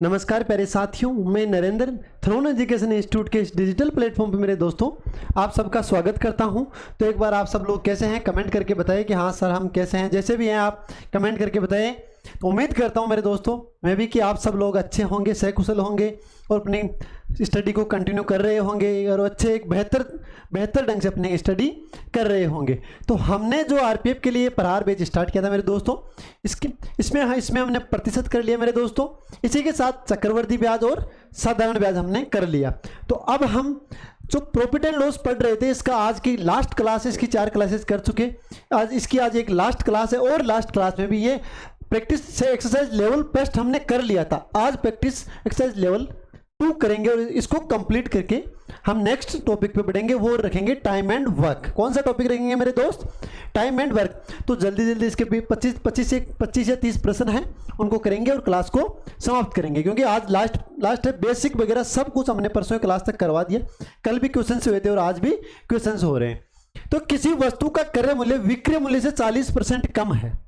नमस्कार प्यारे साथियों, मैं नरेंद्र थ्रोन एजुकेशन इंस्टीट्यूट के इस डिजिटल प्लेटफॉर्म पे मेरे दोस्तों आप सबका स्वागत करता हूं। तो एक बार आप सब लोग कैसे हैं कमेंट करके बताएं कि हाँ सर हम कैसे हैं। जैसे भी हैं आप कमेंट करके बताएं। तो उम्मीद करता हूं मेरे दोस्तों मैं भी कि आप सब लोग अच्छे होंगे, सकुशल होंगे और अपनी स्टडी को कंटिन्यू कर रहे होंगे और अच्छे एक बेहतर ढंग से अपनी स्टडी कर रहे होंगे। तो हमने जो आरपीएफ के लिए प्रहार बैच स्टार्ट किया था मेरे दोस्तों, इसमें हमने प्रतिशत कर लिया मेरे दोस्तों। इसी के साथ चक्रवर्ती ब्याज और साधारण ब्याज हमने कर लिया। तो अब हम जो प्रॉफिट एंड लॉस पढ़ रहे थे, इसका आज की लास्ट क्लास, इसकी 4 क्लासेस कर चुके। आज एक लास्ट क्लास है और लास्ट क्लास में भी ये प्रैक्टिस से एक्सरसाइज लेवल फर्स्ट हमने कर लिया था। आज प्रैक्टिस एक्सरसाइज लेवल 2 करेंगे और इसको कंप्लीट करके हम नेक्स्ट टॉपिक पे बढ़ेंगे, वो रखेंगे टाइम एंड वर्क। कौन सा टॉपिक रखेंगे मेरे दोस्त? Time and work. तो जल्दी इसके भी 25 या 30 प्रश्न हैं, उनको करेंगे और क्लास को समाप्त करेंगे, क्योंकि आज लास्ट है। बेसिक वगैरह सब कुछ हमने परसों क्लास तक करवा दिया। कल भी क्वेश्चन हुए थे और आज भी क्वेश्चन हो रहे हैं। तो किसी वस्तु का क्रय मूल्य विक्रय मूल्य से 40% कम है।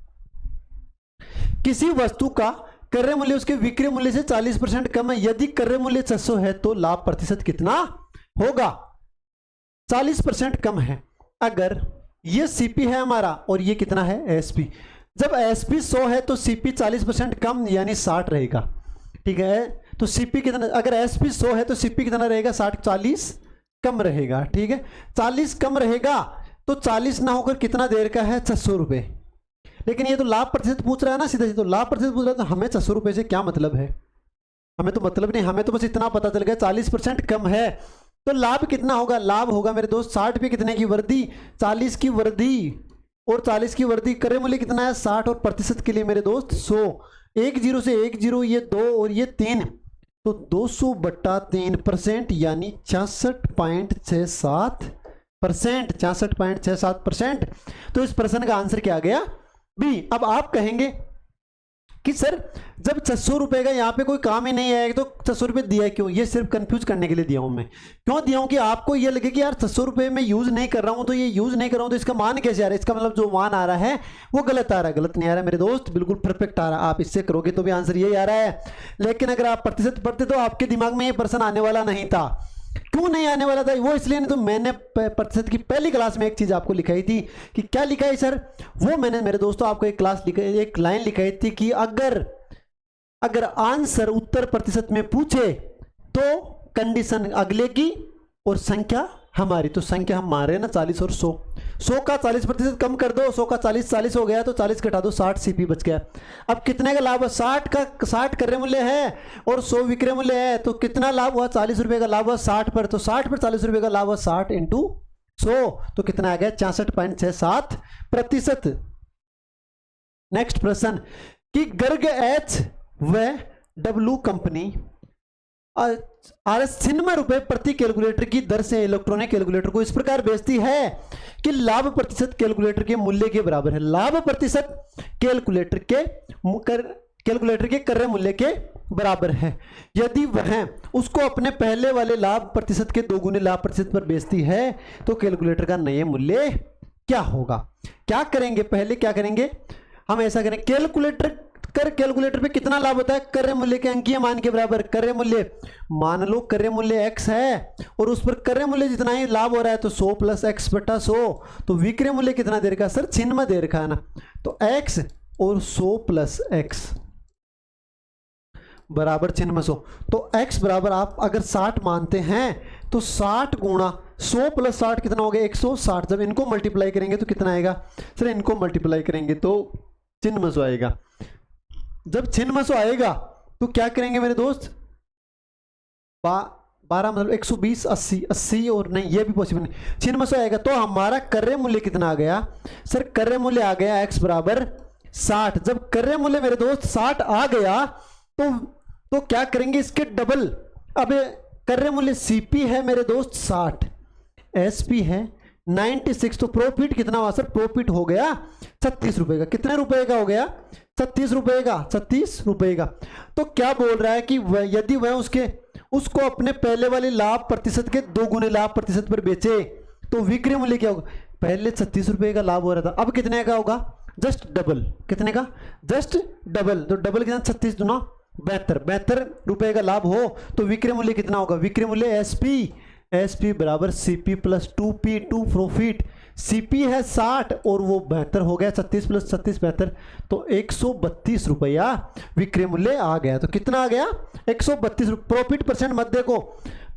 किसी वस्तु का क्रय मूल्य उसके विक्रय मूल्य से 40% कम है। यदि क्रय मूल्य 600 है तो लाभ प्रतिशत कितना होगा? 40% कम है। अगर ये सीपी है हमारा और ये कितना है? एसपी। जब एसपी 100 है तो सीपी 40% कम यानी 60 रहेगा। ठीक है, तो सीपी कितना? अगर एसपी 100 है तो सीपी कितना रहेगा? 40 कम रहेगा। ठीक है, 40 कम रहेगा तो 40 ना होकर कितना देर का है? 600 रुपये। लेकिन ये तो लाभ प्रतिशत पूछ रहा है ना, सीधे तो लाभ प्रतिशत पूछ रहा है, तो हमें 600 रुपये से क्या मतलब है? हमें तो मतलब नहीं, हमें तो बस इतना पता चल गया 40% कम है। तो लाभ कितना होगा? लाभ होगा मेरे दोस्त 60 पे कितने की वृद्धि? 40 की वृद्धि और 40 की वृद्धि। क्रय मूल्य कितना है? 60 और प्रतिशत के लिए मेरे दोस्त 100। 1 0 से 1 0, ये 2 और ये 3, तो 200/3% यानी 66.67%। 66.67%। तो इस प्रश्न का आंसर क्या आ गया? बी। अब आप कहेंगे कि सर जब 600 रुपए का यहाँ पे कोई काम ही नहीं आएगा तो 600 रुपये दिया है क्यों? ये सिर्फ कंफ्यूज करने के लिए दिया हूं मैं। क्यों दिया हूं? कि आपको ये लगे कि यार 600 रुपये में यूज नहीं कर रहा हूं, तो ये यूज नहीं कर रहा हूं तो इसका मान कैसे आ रहा है? इसका मतलब जो मान आ रहा है वो गलत आ रहा है। गलत नहीं आ रहा है मेरे दोस्त, बिल्कुल परफेक्ट आ रहा है। आप इससे करोगे तो भी आंसर यही आ रहा है। लेकिन अगर आप प्रतिशत पढ़ते तो आपके दिमाग में ये प्रश्न आने वाला नहीं था। क्यों नहीं आने वाला था? वो इसलिए नहीं, तो मैंने प्रतिशत की पहली क्लास में एक चीज आपको लिखाई थी कि क्या लिखाई सर? वो मैंने मेरे दोस्तों आपको एक लाइन लिखाई थी कि अगर आंसर उत्तर प्रतिशत में पूछे तो कंडीशन अगले की और संख्या हमारी। तो संख्या हम मान रहे हैं ना 40 और 100। 100 का 40% कम कर दो, 100 का 40 हो गया तो 40 घटा दो, 60 सीपी बच गया। अब कितने का लाभ है? 60 क्रय मूल्य है और 100 विक्रय मूल्य है, तो कितना लाभ हुआ? 40 रुपए का लाभ हुआ 60 पर। तो 60 पर 40 रुपए का लाभ हुआ 60 × 100, तो कितना आ गया? 66.67%। नेक्स्ट प्रश्न कि गर्ग एच व डब्ल्यू कंपनी ₹96 प्रति कैलकुलेटर की दर से इलेक्ट्रॉनिक कैलकुलेटर को इस प्रकार बेचती है कि लाभ प्रतिशत कैलकुलेटर के मूल्य के बराबर है। लाभ प्रतिशत कैलकुलेटर के क्रय मूल्य के बराबर है। यदि वह उसको अपने पहले वाले लाभ प्रतिशत के 2 गुने लाभ प्रतिशत पर बेचती है तो कैलकुलेटर का नया मूल्य क्या होगा? क्या करेंगे? पहले क्या करेंगे हम? ऐसा करें, कैलकुलेटर पे कितना लाभ होता है? क्रय मूल्य के अंकीय मान के बराबर। क्रय मूल्य मान लो क्रय मूल्य x है और उस पर क्रय मूल्य जितना ही लाभ हो रहा है तो 100 + x/100। तो विक्रय मूल्य कितना दे रखा है? सर चिन्ह दे रखा है ना, तो x और 100 + x बराबर चिन्ह 100। तो x बराबर आप अगर 60 मानते हैं तो 60 गुणा 100 + 60 कितना हो गया? 160। जब इनको मल्टीप्लाई करेंगे तो कितना आएगा? सर इनको मल्टीप्लाई करेंगे तो चिन्ह 100 आएगा। जब चिन्ह 100 आएगा तो क्या करेंगे मेरे दोस्त? 12 मतलब 120, 80 और नहीं, ये भी पॉसिबल नहीं। चिन्ह 100 आएगा तो हमारा क्रय मूल्य कितना आ गया? सर क्रय मूल्य आ गया x बराबर 60। जब क्रय मूल्य मेरे दोस्त 60 आ गया तो क्या करेंगे? इसके डबल। अब क्रय मूल्य सीपी है मेरे दोस्त 60, एसपी है 96, तो प्रॉफिट कितना हुआ? सर प्रॉफिट हो गया 36 रुपए का। कितने रुपए का हो गया? 36 रुपए का। 36 रुपए का। तो क्या बोल रहा है कि यदि वह उसको अपने पहले वाले लाभ प्रतिशत के 2 गुने लाभ प्रतिशत पर बेचे तो विक्रय मूल्य क्या होगा? पहले 36 रुपए का लाभ हो रहा था, अब कितने का होगा? Just double. कितने का? Just double. तो डबल कितना? 36 × 72 रुपए का लाभ हो तो विक्रय मूल्य कितना होगा? विक्रय मूल्य एसपी बराबर CP plus 2P2 profit. CP है 60 और वो 72 हो गया, 36 प्लस 36 72, तो 132 रुपया विक्रय मूल्य आ गया। तो कितना आ गया? 132। प्रॉफिट परसेंट मत देखो,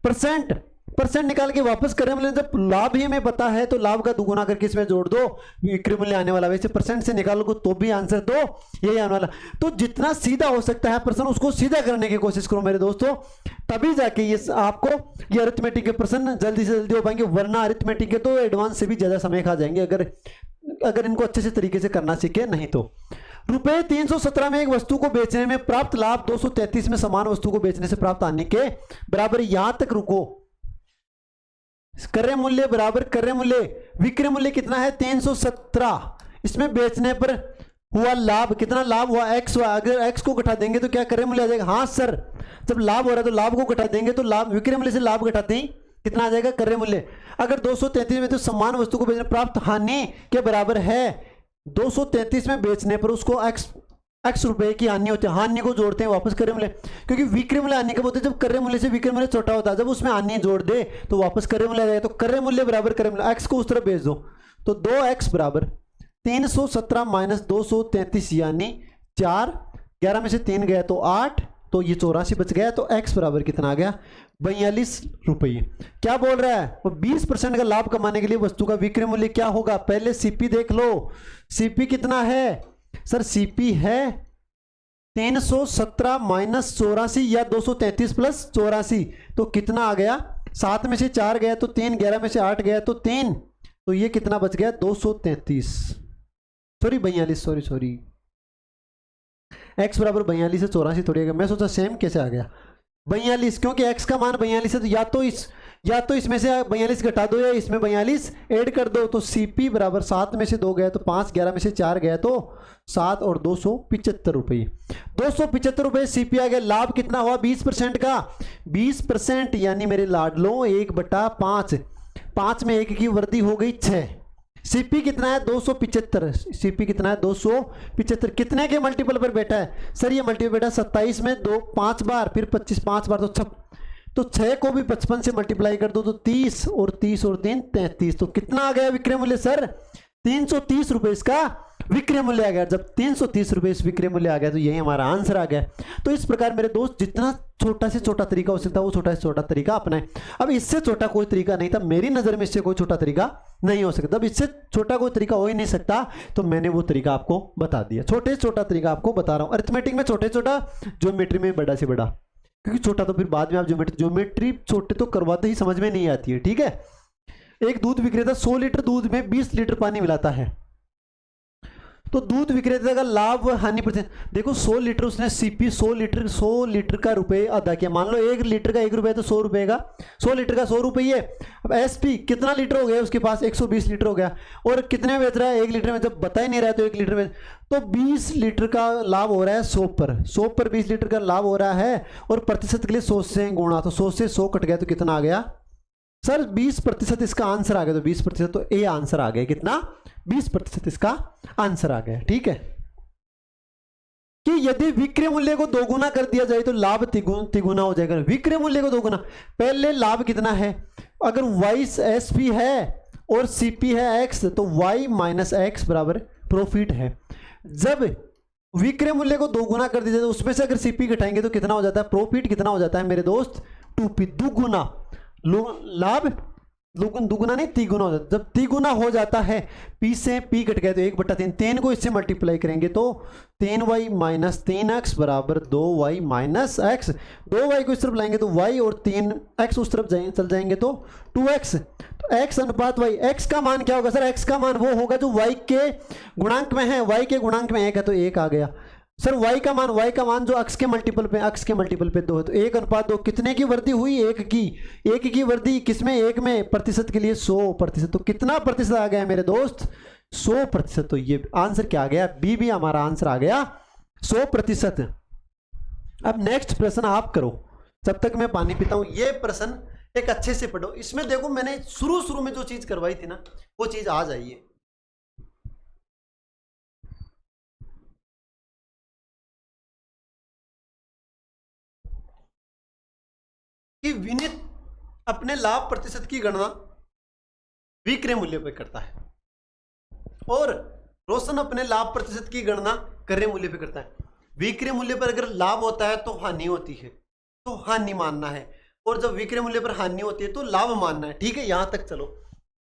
परसेंट निकाल के वापस करें मूल्य। जब लाभ ही हमें पता है तो लाभ का दुगुना करके इसमें जोड़ दो, विक्रय मूल्य आने वाला। वैसे परसेंट से निकालोगे तो भी आंसर दो यही आने वाला। तो जितना सीधा हो सकता है प्रश्न उसको सीधा करने की कोशिश करो मेरे दोस्तों, तभी जाके ये आपको ये अरिथमेटिक के प्रश्न जल्दी से जल्दी हो पाएंगे। वरना अरिथमेटिक के तो एडवांस से भी ज्यादा समय खा जाएंगे अगर इनको अच्छे से तरीके से करना सीखे नहीं तो। रुपए 317 में एक वस्तु को बेचने में प्राप्त लाभ 233 में समान वस्तु को बेचने से प्राप्त हानि के बराबर। यहां तक रुको। क्रय मूल्य बराबर क्रय मूल्य, विक्रय मूल्य कितना है? 317। इसमें बेचने पर हुआ लाभ, कितना लाभ हुआ? एक्स हुआ। अगर एक्स को घटा देंगे तो क्या क्रय मूल्य आ जाएगा? हाँ सर, जब लाभ हो रहा है तो लाभ को घटा देंगे तो लाभ, विक्रय मूल्य से लाभ घटाते ही कितना आ जाएगा? क्रय मूल्य। अगर 233 में तो समान वस्तु को बेचने प्राप्त हानि के बराबर है। 233 में बेचने पर उसको एक्स रुपए की हानि होती है, हानि को जोड़ते हैं वापस क्रय मूल्य, क्योंकि विक्रय मूल्य हानि कब होता है? जब क्रय मूल्य से विक्रय मूल्य छोटा होता है। जब उसमें हानि जोड़ दे तो वापस क्रय मूल्य आ जाएगा। तो क्रय मूल्य बराबर क्रय मूल्य, एक्स को उस तरफ भेज दो तो 2x बराबर 317 माइनस 233 यानी 4, 11 में से 3 गया तो 8, तो ये 84 बच गया। तो x बराबर कितना आ गया? 42 रुपये। क्या बोल रहा है? वो 20% का लाभ कमाने के लिए वस्तु का विक्रय मूल्य क्या होगा? पहले सीपी देख लो, सीपी कितना है सर? सीपी है 317 माइनस 84 या 233 प्लस 84, तो कितना आ गया? 7 में से 4 गया तो 3, 11 में से 8 गया तो 3, तो ये कितना बच गया? 233, सॉरी 42, सॉरी x बराबर 42 से 84 थोड़ी आ गया। मैं सोचा सेम कैसे आ गया 42, क्योंकि x का मान 42 है तो या तो इसमें से 42 घटा दो या इसमें 42 ऐड कर दो। तो सीपी बराबर 7 में से 2 गया तो 5, 11 में से 4 गया तो 7 और 275 रुपये। 275 रुपये सीपी आ गया। लाभ कितना हुआ? 20% का, 20% यानी मेरे लाडलों 1/5, 5 में 1 की वृद्धि हो गई 6। सीपी कितना है? 275। सीपी कितना है? 275। कितने के मल्टीपल पर बैठा है सर? ये मल्टीपल बैठा 27 में 2 5 बार, फिर 25 5 बार, तो 6 को भी 55 से मल्टीप्लाई कर दो तो 30 और 30 और 3 33। तो कितना आ गया विक्रय मूल्य सर? 330 रुपए इसका विक्रय मूल्य आ गया। जब 330 रुपए इस विक्रय मूल्य आ गया तो यही हमारा आंसर आ गया। तो इस प्रकार मेरे दोस्त जितना छोटा से छोटा तरीका हो सकता है वो छोटा से छोटा तरीका अपनाएं। अब इससे छोटा कोई तरीका नहीं था मेरी नजर में, इससे कोई छोटा तरीका नहीं हो सकता। अब इससे छोटा कोई तरीका हो ही नहीं सकता तो मैंने वो तरीका आपको बता दिया। छोटे से छोटा तरीका आपको बता रहा हूँ। अरिथमेटिक में छोटे छोटा, ज्योमेट्री में बड़ा से बड़ा, क्योंकि छोटा तो फिर बाद में आप ज्योमेट्री छोटे तो करवाते ही समझ में नहीं आती है। ठीक है, एक दूध विक्रेता 100 लीटर दूध में 20 लीटर पानी मिलाता है, तो दूध विक्रेता का लाभ हानि परसेंट देखो। 100 लीटर उसने सीपी 100 लीटर का रुपए अदा किया। मान लो 1 लीटर का 1 रुपये तो 100 रुपए का, 100 लीटर का 100 रुपये। अब एसपी कितना लीटर हो गया उसके पास? 120 लीटर हो गया। और कितने में बेच रहा है? 1 लीटर में। जब बता ही नहीं रहा है तो 1 लीटर में तो 20 लीटर का लाभ हो रहा है 100 पर 20 लीटर का लाभ हो रहा है। और प्रतिशत के लिए 100 से गुणा, तो 100 से 100 कट गया तो कितना आ गया सर? 20% इसका आंसर आ गया। तो 20%, तो ए आंसर आ गया कितना? 20% इसका आंसर आ गया। ठीक है, कि यदि विक्रय मूल्य को दोगुना कर दिया जाए तो लाभ तिगुना हो जाएगा। विक्रय मूल्य को दोगुना, पहले लाभ कितना है? अगर वाई एसपी है और सीपी है एक्स, तो वाई माइनस एक्स बराबर प्रॉफिट है। जब विक्रय मूल्य को दोगुना कर दिया जाए तो उसमें से अगर सीपी घटाएंगे तो कितना हो जाता है? प्रॉफिट कितना हो जाता है मेरे दोस्त? 2p, दुगुना। लाभ दुगुना नहीं तिगुना हो जाता। जब तिगुना हो जाता है, पी से पी कट गया तो 1/3, 3 को इससे मल्टीप्लाई करेंगे तो 3y माइनस 3x बराबर 2y माइनस x। 2y को इस तरफ लाएंगे तो y और 3x उस तरफ चल जाएंगे तो 2x। तो x अनुपात y, x का मान क्या होगा सर? x का मान वो होगा जो y के गुणांक में है। y के गुणांक में 1 है तो 1 आ गया सर। y का मान जो x के मल्टीपल पे 2 है तो 1/2। कितने की वृद्धि हुई? 1 की वृद्धि किसमें? 1 में। प्रतिशत के लिए 100%, तो कितना प्रतिशत आ गया मेरे दोस्त? 100%। तो ये आंसर क्या आ गया? बी भी हमारा आंसर आ गया 100%। अब नेक्स्ट प्रश्न आप करो जब तक मैं पानी पीता हूं। ये प्रश्न एक अच्छे से पढ़ो। इसमें देखो मैंने शुरू में जो चीज करवाई थी ना वो चीज आ जाइए। कि विनीत अपने लाभ प्रतिशत की गणना विक्रय मूल्य पर करता है और रोशन अपने लाभ प्रतिशत की गणना क्रय मूल्य पर करता है। विक्रय मूल्य पर अगर लाभ होता है तो हानि होती है, तो हानि मानना है, और जब विक्रय मूल्य पर हानि होती है तो लाभ मानना है। ठीक है, यहां तक चलो।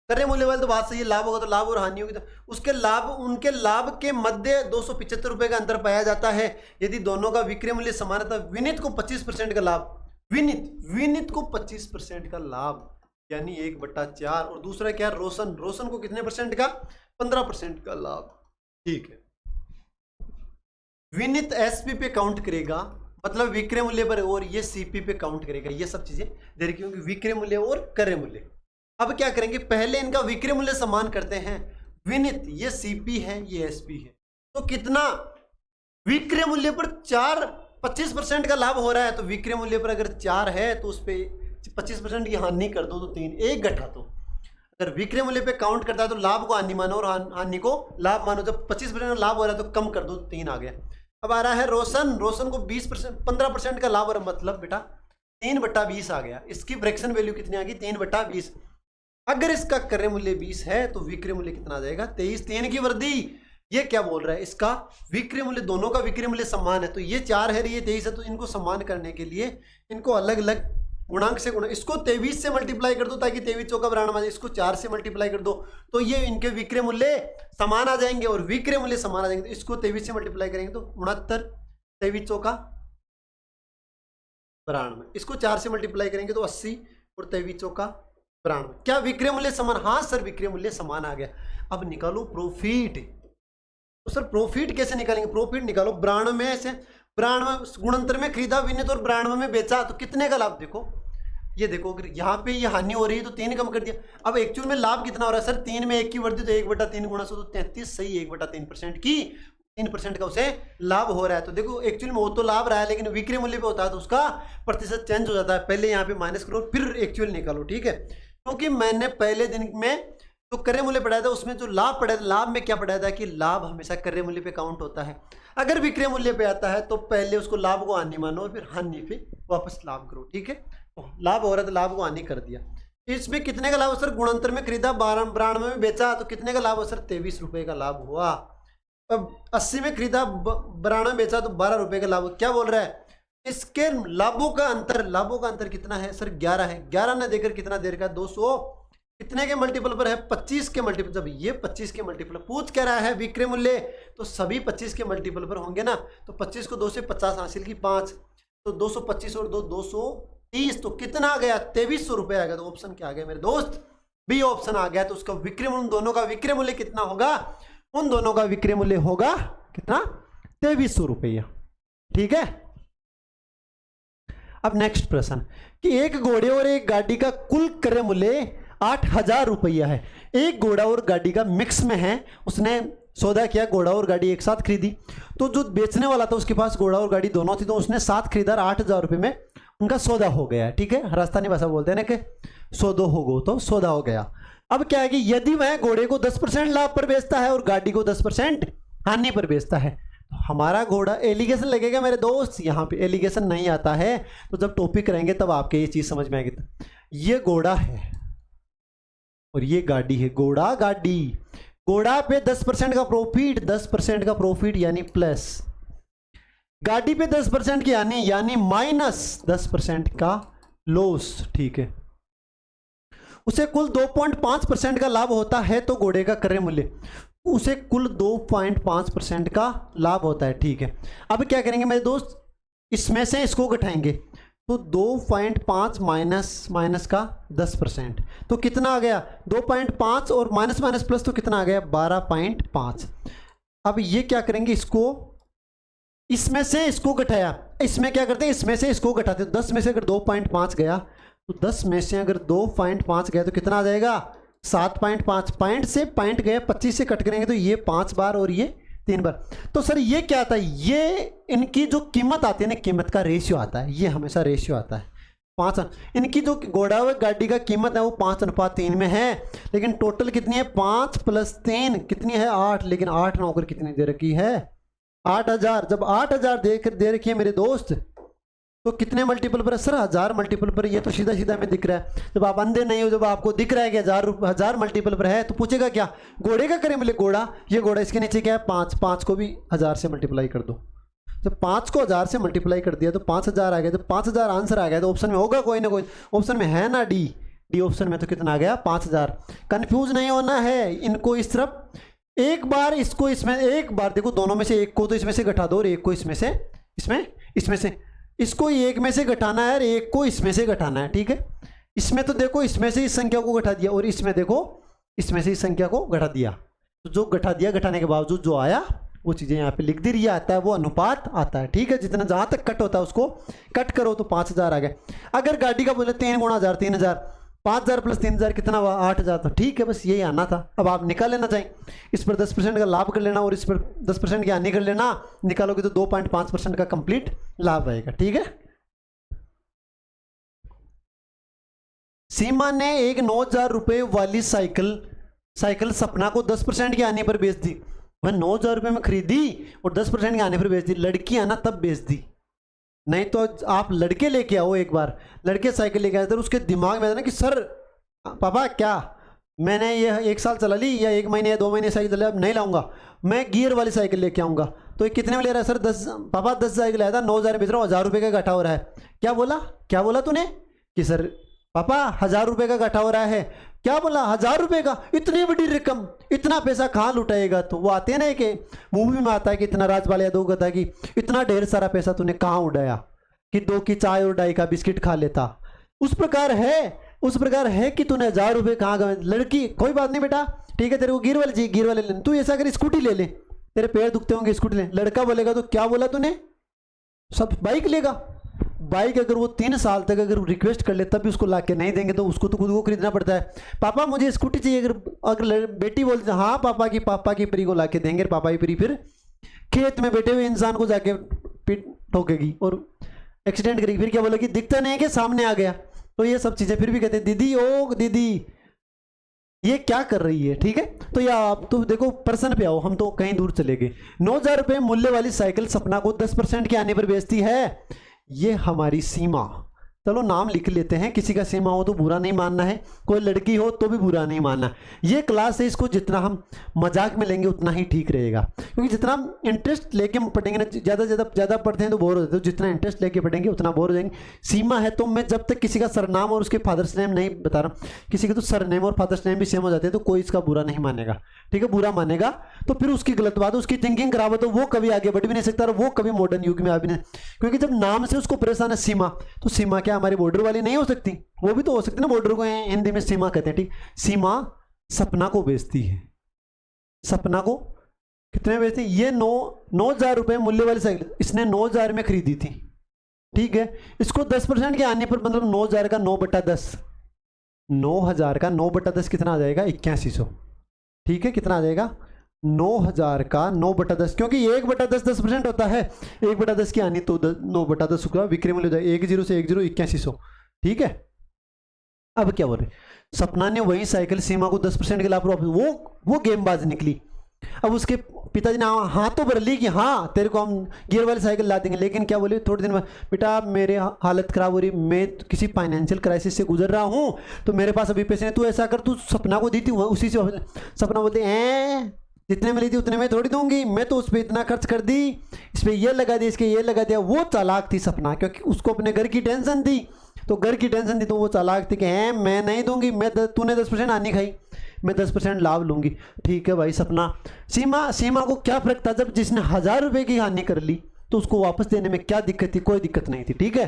क्रय मूल्य वाले तो बात सही है, लाभ होगा तो लाभ और हानि होगी तो उसके लाभ, उनके लाभ के मध्य 275 रुपए का अंतर पाया जाता है। यदि दोनों का विक्रय मूल्य समान है तो विनीत को 25% का लाभ, विनीत को 25% का लाभ यानी 1/4, और दूसरा क्या, रोशन को कितने परसेंट का, 15% का लाभ। ठीक है, विनीत एसपी पे काउंट करेगा, मतलब विक्रय मूल्य पर, और ये सीपी पे काउंट करेगा। ये सब चीजें दे रही, क्योंकि विक्रय मूल्य और क्रय मूल्य। अब क्या करेंगे, पहले इनका विक्रय मूल्य समान करते हैं। विनीत ये सीपी है, ये एसपी है, तो कितना विक्रय मूल्य पर 25% का लाभ हो रहा है, तो विक्रय मूल्य पर अगर 4 है तो उस पर 25% की हानि कर दो तो 3, एक घटा दो। अगर विक्रय मूल्य पे काउंट करता है तो लाभ को हानि मानो और हानि को लाभ मानो। जब 25% लाभ हो रहा है तो कम कर दो तो 3 आ गया। अब आ रहा है रोशन को 15% का लाभ, और मतलब बेटा 3/20 आ गया। इसकी फ्रैक्शन वैल्यू कितनी आ गई, 3/20। अगर इसका क्रय मूल्य 20 है तो विक्रय मूल्य कितना आ जाएगा, 23। 3 की वृद्धि, ये क्या बोल रहा है, इसका विक्रय मूल्य, दोनों का विक्रय मूल्य समान है, तो ये 4 है, ये 23 है, तो इनको समान करने के लिए इनको अलग अलग गुणांक से गुणा, इसको 23 से मल्टीप्लाई कर दो ताकि 23 चौका 92 आ जाए, इसको 4 से मल्टीप्लाई कर दो तो ये इनके विक्रय मूल्य समान आ जाएंगे, और विक्रय मूल्य समान आ जाएंगे। तो इसको 23 से मल्टीप्लाई करेंगे तो 69, 23 चौका 92, इसको 4 से मल्टीप्लाई करेंगे तो 80, और 23 चौका 92। क्या विक्रय मूल्य समान, हाँ सर विक्रय मूल्य समान आ गया। अब निकालो प्रॉफिट। तो सर प्रॉफिट कैसे निकालेंगे, प्रॉफिट निकालो 92 से, 92 गुणंतर में खरीदा विनीत और 92 में बेचा, तो कितने का लाभ, देखो ये देखो, अगर यहाँ पे ये हानि हो रही है तो 3 कम कर दिया। अब एक्चुअल में लाभ कितना हो रहा है सर, 3 में 1 की वृद्धि तो 1/3 गुणा 100 तो 33, सही 1/3% की 3% का उसे लाभ हो रहा है। तो देखो एक्चुअल में वो तो लाभ रहा है, लेकिन विक्रय मूल्य पे होता है तो उसका प्रतिशत चेंज हो जाता है। पहले यहाँ पे माइनस करो फिर एक्चुअल निकालो, ठीक है। क्योंकि मैंने पहले दिन में तो क्रय मूल्य पढ़ाया था, उसमें जो लाभ पढ़ाया था, लाभ में क्या पढ़ाया था कि लाभ हमेशा क्रय मूल्य पे काउंट होता है। अगर विक्रय मूल्य पे आता है तो पहले उसको लाभ को हानि मानो और फिर हानि पे वापस लाभ करो, ठीक है। तो लाभ हो रहा है तो लाभ को हानि कर दिया। इसमें कितने का लाभ हो सर, गुणंतर में खरीदा 92 में बेचा, तो कितने का लाभ हो सर, 23 रुपए का लाभ हुआ। अब 80 में खरीदा 92 में बेचा तो 12 रुपए का लाभ। क्या बोल रहा है, इसके लाभों का अंतर कितना है सर, 11 है। 11 ने देकर कितना देर का, 200 कितने के मल्टीपल पर है, 25 के मल्टीपल। जब ये 25 के मल्टीपल पूछ क्या रहा है विक्रय मूल्य, तो सभी 25 के मल्टीपल पर होंगे ना। तो 25 को 2 से 50 हासिल की 5, तो 225 और 2 230, तो कितना आ गया, 2300 रुपए आ गया। तो ऑप्शन क्या आ गया मेरे दोस्त, बी ऑप्शन आ गया। तो उसका विक्रय मूल्य, दोनों का विक्रय मूल्य कितना होगा, उन दोनों का विक्रय मूल्य होगा कितना, 2300 रुपया, ठीक है। अब नेक्स्ट प्रश्न कि एक घोड़े और एक गाड़ी का कुल क्रय मूल्य 8000 रुपया है। एक घोड़ा और गाड़ी का मिक्स में है, उसने सौदा किया, घोड़ा और गाड़ी एक साथ खरीदी। तो जो बेचने वाला था उसके पास घोड़ा और गाड़ी दोनों थी, तो उसने साथ खरीदा, 8000 रुपये में उनका सौदा हो गया, ठीक है। राजस्थानी भाषा बोलते हैं ना कि सौदो हो गो, तो सौदा हो गया। अब क्या है कि यदि वह घोड़े को 10% लाभ पर बेचता है और गाड़ी को 10% हानि पर बेचता है, तो हमारा घोड़ा, एलिगेशन लगेगा मेरे दोस्त, यहाँ पे एलिगेशन नहीं आता है, तो जब टॉपिक करेंगे तब आपके ये चीज समझ में आएगी। ये घोड़ा है और ये गाड़ी है, घोड़ा गाड़ी, घोड़ा पे 10% का प्रॉफिट, 10% का प्रॉफिट यानी प्लस, गाड़ी पे 10% की हानि यानी माइनस 10% का लॉस, ठीक है। उसे कुल 2.5% का लाभ होता है तो घोड़े का क्रय मूल्य, उसे कुल 2.5% का लाभ होता है, ठीक है। अब क्या करेंगे मेरे दोस्त, इसमें से इसको घटाएंगे, तो 2.5 माइनस का 10%, तो कितना आ गया 2.5, और माइनस माइनस प्लस तो कितना आ गया 12.5। अब ये क्या करेंगे, इसको इसमें से इसको घटाया, इसमें क्या करते हैं, इसमें से इसको घटाते, 10 में से अगर 2.5 गया तो 10 में से अगर 2.5 गया तो कितना आ जाएगा 7.5। पॉइंट से पॉइंट गया, 25 से कट करेंगे तो ये 5 बार और ये 3 बार। तो सर ये क्या आता है, ये इनकी जो कीमत आती है ना, कीमत का रेशियो आता है, ये हमेशा रेशियो आता है 5। इनकी जो घोड़ा व गाड़ी का कीमत है वो 5:3 में है, लेकिन टोटल कितनी है 5 + 3 कितनी है 8, लेकिन 8 नौकर कितनी दे रखी है 8000। जब 8000 दे रखी है मेरे दोस्त, तो कितने मल्टीपल पर है सर? 1000 मल्टीपल पर। ये तो सीधा सीधा हमें दिख रहा है। जब आप अंधे नहीं हो, जब आपको दिख रहा है कि 1000 मल्टीपल पर है, तो पूछेगा क्या? घोड़े का करें? बोले घोड़ा, ये घोड़ा, इसके नीचे क्या है? 5। 5 को भी 1000 से मल्टीप्लाई कर दो। जब 5 को 1000 से मल्टीप्लाई कर दिया तो 5000 आ गया। जब 5000 आंसर आ गया तो ऑप्शन में होगा कोई ना कोई। ऑप्शन में है ना डी। डी ऑप्शन में तो कितना आ गया? 5000। कंफ्यूज नहीं होना है। इनको इस तरफ एक बार, इसको इसमें एक बार देखो, दोनों में से एक को तो इसमें से घटा दो और एक को इसमें से, इसमें से इसको एक में से घटाना है और एक को इसमें से घटाना है। ठीक है, इसमें तो देखो इसमें से इस संख्या को घटा दिया और इसमें देखो इसमें से इस संख्या को घटा दिया। तो जो घटा दिया, घटाने के बावजूद जो आया वो चीज़ें यहाँ पे लिख दी। ये आता है वो अनुपात आता है। ठीक है, जितना जहाँ तक कट होता है उसको कट करो तो 5000 आ गए। अगर गाड़ी का बोले 3 गुणा 1000, 3000, 5000 प्लस 3000 कितना हुआ? 8000। तो ठीक है, बस यही आना था। अब आप निकाल लेना चाहिए। इस पर 10% का लाभ कर लेना और इस पर 10% की हानि कर लेना। निकालोगे तो 2.5% का कंप्लीट लाभ आएगा। ठीक है, सीमा ने एक 9000 रुपये वाली साइकिल सपना को 10% की हानि पर बेच दी। वह 9000 रुपये में खरीदी और 10% की हानि पर बेच दी। लड़की आना तब बेच दी। नहीं तो आप लड़के लेके आओ, एक बार लड़के साइकिल लेके आए तो उसके दिमाग में था ना कि सर पापा क्या, मैंने ये 1 साल चला ली या 1 महीने या 2 महीने साइकिल चला, अब नहीं लाऊंगा, मैं गियर वाली साइकिल लेके आऊंगा। तो ये कितने में ले रहा है सर? 10। पापा 10 साइकिल लाया था, 9000 बेच रहा हूँ, 1000 रुपये का घाटा हो रहा है। क्या बोला तूने? कि सर पापा 1000 रुपये का घाटा हो रहा है। क्या बोला? 1000 रुपये का? इतनी बड़ी रकम, इतना पैसा कहाँ लुटाएगा? तो वो आते हैं ना कि मूवी में आता है कि इतना राजपाल यादव कहता है कि इतना ढेर सारा पैसा तूने कहाँ उड़ाया कि 2 की चाय और 2.5 का बिस्किट खा लेता। उस प्रकार है कि तूने 1000 रुपये कहाँ गए। लड़की, कोई बात नहीं बेटा, ठीक है, तेरे को गियर वाले चाहिए, गियर वाले ले, तू ऐसा कर स्कूटी ले ले, तेरे पैर दुखते होंगे, स्कूटी ले। लड़का बोलेगा तो क्या बोला तूने? सब बाइक लेगा। बाइक अगर वो 3 साल तक अगर रिक्वेस्ट कर ले तब भी उसको ला के नहीं देंगे तो उसको तो खुद को खरीदना पड़ता है। पापा मुझे स्कूटी चाहिए, अगर बेटी बोलती है हाँ पापा की परी को ला के देंगे, पापा की परी फिर खेत में बैठे हुए इंसान को जाके पीठ ठोकेगी और एक्सीडेंट करेगी। फिर क्या बोलेगी? दिखता नहीं कि सामने आ गया। तो ये सब चीज़ें फिर भी कहते हैं दीदी, ओ दीदी ये क्या कर रही है। ठीक है, तो या आप तो देखो प्रश्न पे आओ, हम तो कहीं दूर चले गए। 9000 रुपये मूल्य वाली साइकिल सपना को 10% के आने पर बेचती है। ये हमारी सीमा, चलो नाम लिख लेते हैं। किसी का सीमा हो तो बुरा नहीं मानना है, कोई लड़की हो तो भी बुरा नहीं मानना। ये क्लास है, इसको जितना हम मजाक में लेंगे उतना ही ठीक रहेगा, क्योंकि जितना हम इंटरेस्ट लेके पढ़ेंगे ना, ज़्यादा पढ़ते हैं तो बोर हो जाते हैं। तो जितना इंटरेस्ट लेके पढ़ेंगे उतना बोर हो जाएंगे। सीमा है तो मैं जब तक किसी का सरनाम और उसके फादर्स नेम नहीं बता रहा, किसी के तो सरनेम और फादर्स नेम भी सेम हो जाते हैं तो कोई इसका बुरा नहीं मानेगा। ठीक है, बुरा मानेगा तो फिर उसकी गलत बात है, उसकी थिंकिंग खराब है, तो वो कभी आगे बढ़ भी नहीं सकता और वो कभी मॉडर्न युग में आ भी नहीं। क्योंकि जब नाम से उसको परेशान है सीमा, तो सीमा क्या हमारी बॉर्डर वाली नहीं हो सकती? वो भी तो हो सकती है ना, बॉर्डर को हिंदी में सीमा कहते हैं। ठीक, सीमा सपना को बेचती है। सपना को कितने बेचती है? ये 9000 रुपये मूल्य वाली साइकिल इसने 9000 में खरीदी थी। ठीक है, इसको 10% के आने पर मतलब 9000 का 9/10, 9000 का 9/10 कितना आ जाएगा? 8100। ठीक है, कितना आ जाएगा? 9000 का 9/10, क्योंकि 1/10 10% होता है। 1/10 की हानि तो 9/10 का विक्रय मूल्य हो जाएगा 10 से 10 8100। ठीक है, अब क्या बोल रहे? सपना ने वही साइकिल सीमा को 10% के लाभ, वो गेमबाज निकली। अब उसके पिताजी ने हाँ तो भर ली कि हाँ तेरे को हम गियर वाली साइकिल ला देंगे, लेकिन क्या बोले थोड़े दिन बाद, बेटा मेरे हालत खराब हो रही, मैं किसी फाइनेंशियल क्राइसिस से गुजर रहा हूँ, तो मेरे पास अभी पैसे नहीं, तू ऐसा कर तू सपना को दी थी उसी से। सपना बोलते हैं जितने में ली थी उतने में थोड़ी दूंगी, मैं तो उस पर इतना खर्च कर दी, इस पर ये लगा दिया, इसके ये लगा दिया। वो चालाक थी सपना, क्योंकि उसको अपने घर की टेंशन थी, तो घर की टेंशन थी तो वो चालाक थी कि हैं मैं नहीं दूंगी, तूने 10% हानि खाई, मैं 10% लाभ लूंगी। ठीक है भाई सपना, सीमा को क्या फर्क था, जब जिसने 1000 रुपये की हानि कर ली तो उसको वापस देने में क्या दिक्कत थी? कोई दिक्कत नहीं थी। ठीक है,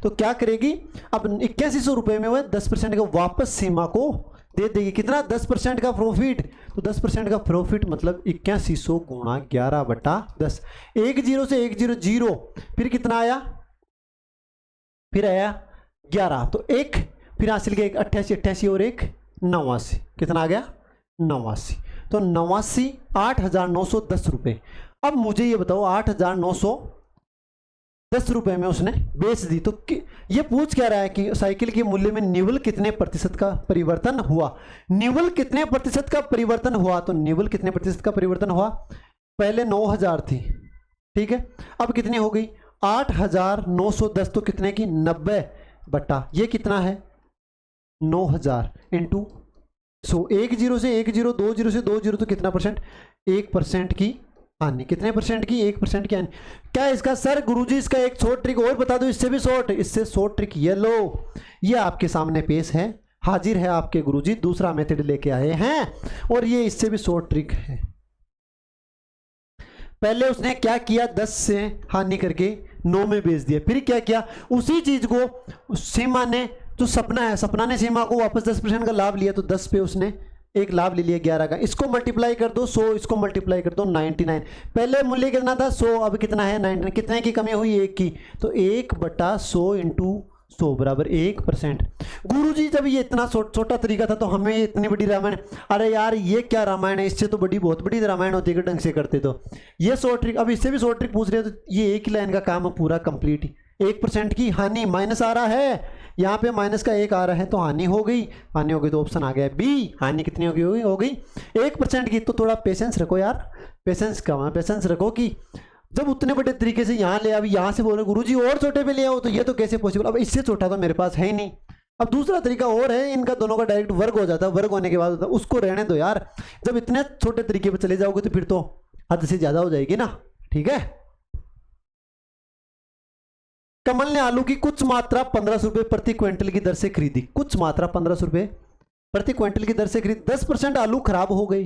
तो क्या करेगी? अब 8100 रुपये में वह 10% का वापस सीमा को दे देगी। कितना? 10% का प्रॉफिट। तो 10% का प्रॉफिट मतलब 8100 गुणा 11/10। 10 से 100, फिर कितना आया? फिर आया 11, तो एक फिर हासिल के 88 और 89, कितना आ गया? 89। तो 89 8910 रुपये। अब मुझे ये बताओ 8910 रुपये में उसने बेच दी, तो ये पूछ क्या रहा है कि साइकिल के मूल्य में निवल कितने प्रतिशत का परिवर्तन हुआ? निवल कितने प्रतिशत का परिवर्तन हुआ? तो निवल कितने प्रतिशत का परिवर्तन हुआ? पहले 9000 थी, ठीक है, अब कितनी हो गई? 8,910 तो कितने की 90 बटा ये कितना है 9,000 इंटू 100। 1 0 से 1 0, 2 0 से 2 0 तो कितना परसेंट 1% की हानि। कितने परसेंट की 1% की हानि। क्या इसका सर गुरुजी इसका एक शॉर्ट ट्रिक और बता दो, इससे भी शॉर्ट, इससे शॉर्ट ट्रिक ये लो, ये आपके सामने पेश है, हाजिर है आपके गुरुजी, दूसरा मेथड लेके आए हैं और ये इससे भी शॉर्ट ट्रिक है। पहले उसने क्या किया 10 से हानि करके 9 में बेच दिया, फिर क्या किया उसी चीज को सीमा ने जो सपना है, सपना ने सीमा को वापस 10% का लाभ लिया, तो 10 पे उसने एक लाभ ले लिया 11 का। इसको मल्टीप्लाई कर दो 100, इसको मल्टीप्लाई कर दो 99। पहले मूल्य कितना था 100, अब कितना है 99। कितने की कमी हुई 1 की, तो 1/100 इंटू 100 बराबर 1%। गुरुजी जब ये इतना छोटा तरीका था तो हमें इतनी बड़ी रामायण, अरे यार ये क्या रामायण है, इससे तो बड़ी बहुत बड़ी रामायण होती है ढंग से करते तो। ये शॉर्ट ट्रिक, अब इससे भी शॉर्ट ट्रिक पूछ रहे हो तो ये एक ही लाइन का काम है पूरा कंप्लीट। 1% की हानि, माइनस आ रहा है यहाँ पे, माइनस का 1 आ रहा है तो हानि हो गई, हानि हो गई तो ऑप्शन आ गया बी। हानि कितनी हो गई 1% की। तो थोड़ा पेशेंस रखो यार, पेशेंस का पेशेंस रखो कि जब उतने बड़े तरीके से यहाँ ले, अभी यहाँ से बोल रहे गुरुजी और छोटे पे ले आओ, तो ये तो कैसे पॉसिबल। अब इससे छोटा तो मेरे पास है ही नहीं। अब दूसरा तरीका और है, इनका दोनों का डायरेक्ट वर्ग हो जाता है, वर्ग होने के बाद होता है, उसको रहने दो यार। जब इतने छोटे तरीके पे चले जाओगे तो फिर तो हद से ज्यादा हो जाएगी ना, ठीक है। कमल ने आलू की कुछ मात्रा 1500 रुपए प्रति क्विंटल की दर से खरीदी। कुछ मात्रा 1500 रुपए प्रति क्विंटल की दर से खरीदी, 10% आलू खराब हो गई।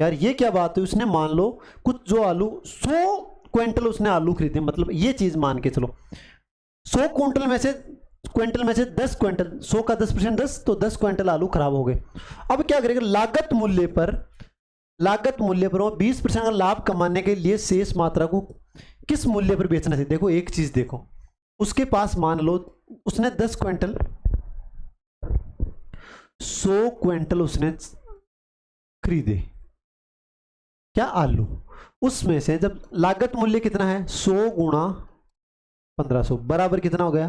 यार ये क्या बात है, उसने मान लो कुछ जो आलू 100 क्विंटल उसने आलू खरीदे, मतलब ये चीज मान के चलो 100 क्विंटल में से 10 क्विंटल, 100 का 10% 10, तो 10 क्विंटल आलू खराब हो गए। अब क्या करेगा, लागत मूल्य पर वो 20% का लाभ कमाने के लिए शेष मात्रा को किस मूल्य पर बेचना चाहिए। देखो एक चीज देखो, उसके पास मान लो उसने 10 क्विंटल 100 क्विंटल उसने खरीदे क्या आलू, उसमें से जब लागत मूल्य कितना है 100 गुणा 1500 बराबर कितना हो गया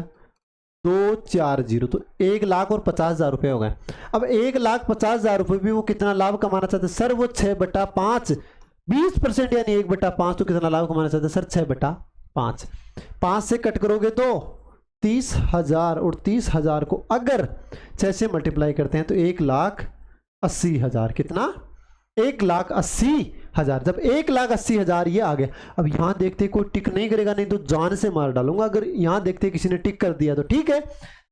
240, तो 1,50,000 रुपए हो गए। अब 1,50,000 रुपए भी वो कितना लाभ कमाना चाहते सर, वो 6/5 20% यानी 1/5, तो कितना लाभ कमाना चाहते सर 6/5। 5 से कट करोगे तो 30,000, और 30,000 को अगर 6 से मल्टीप्लाई करते हैं तो 1,80,000। कितना 1,80,000। जब 1,80,000 ये आ गया, अब यहां देखते कोई टिक नहीं करेगा, नहीं तो जान से मार डालूंगा। अगर यहां देखते किसी ने टिक कर दिया तो ठीक है।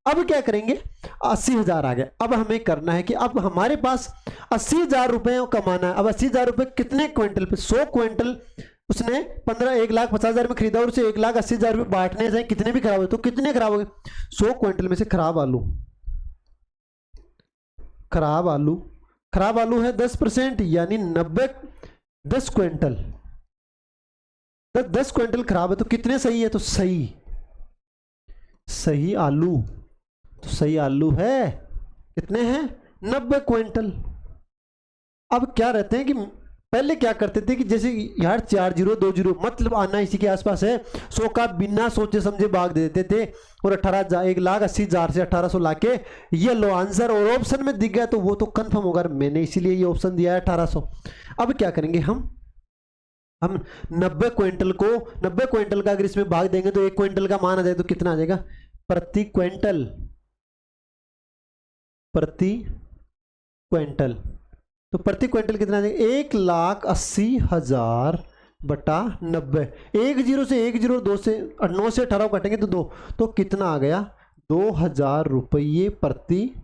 अब क्या करेंगे 80,000 आ गया। अब हमें करना है कि अब हमारे पास 80,000 रुपए कमाना है। अब 80,000 रुपए कितने क्विंटल पे, 100 क्विंटल उसने 1,50,000 में खरीदा और उसे 1,80,000 रुपए बांटने से कितने भी खराब हो, तो कितने खराब हो गए 100 क्विंटल में से खराब आलू है 10%, यानी 10 क्विंटल 10 क्विंटल खराब है, तो कितने सही है, तो सही आलू, तो सही आलू है कितने हैं 90 क्विंटल। अब क्या रहते हैं कि पहले क्या करते थे कि जैसे यार 4020 मतलब आना इसी के आसपास है, 100 का बिना सोचे समझे भाग दे देते थे और 1,80,000 से 1,800 लाके ये लो आंसर, और ऑप्शन में दिख गया तो वो तो कंफर्म होगा, मैंने इसीलिए ये ऑप्शन दिया है 1,800। अब क्या करेंगे हम 90 क्विंटल का अगर इसमें भाग देंगे तो 1 क्विंटल का मान आ जाए तो कितना आ जाएगा प्रति क्विंटल, तो प्रति क्विंटल कितना आ जाएगा 1,80,000 बटा 90। 1 0 से 1 0, 2 से 9 से 18 कटेंगे तो 2, तो कितना आ गया 2,000 रुपये प्रति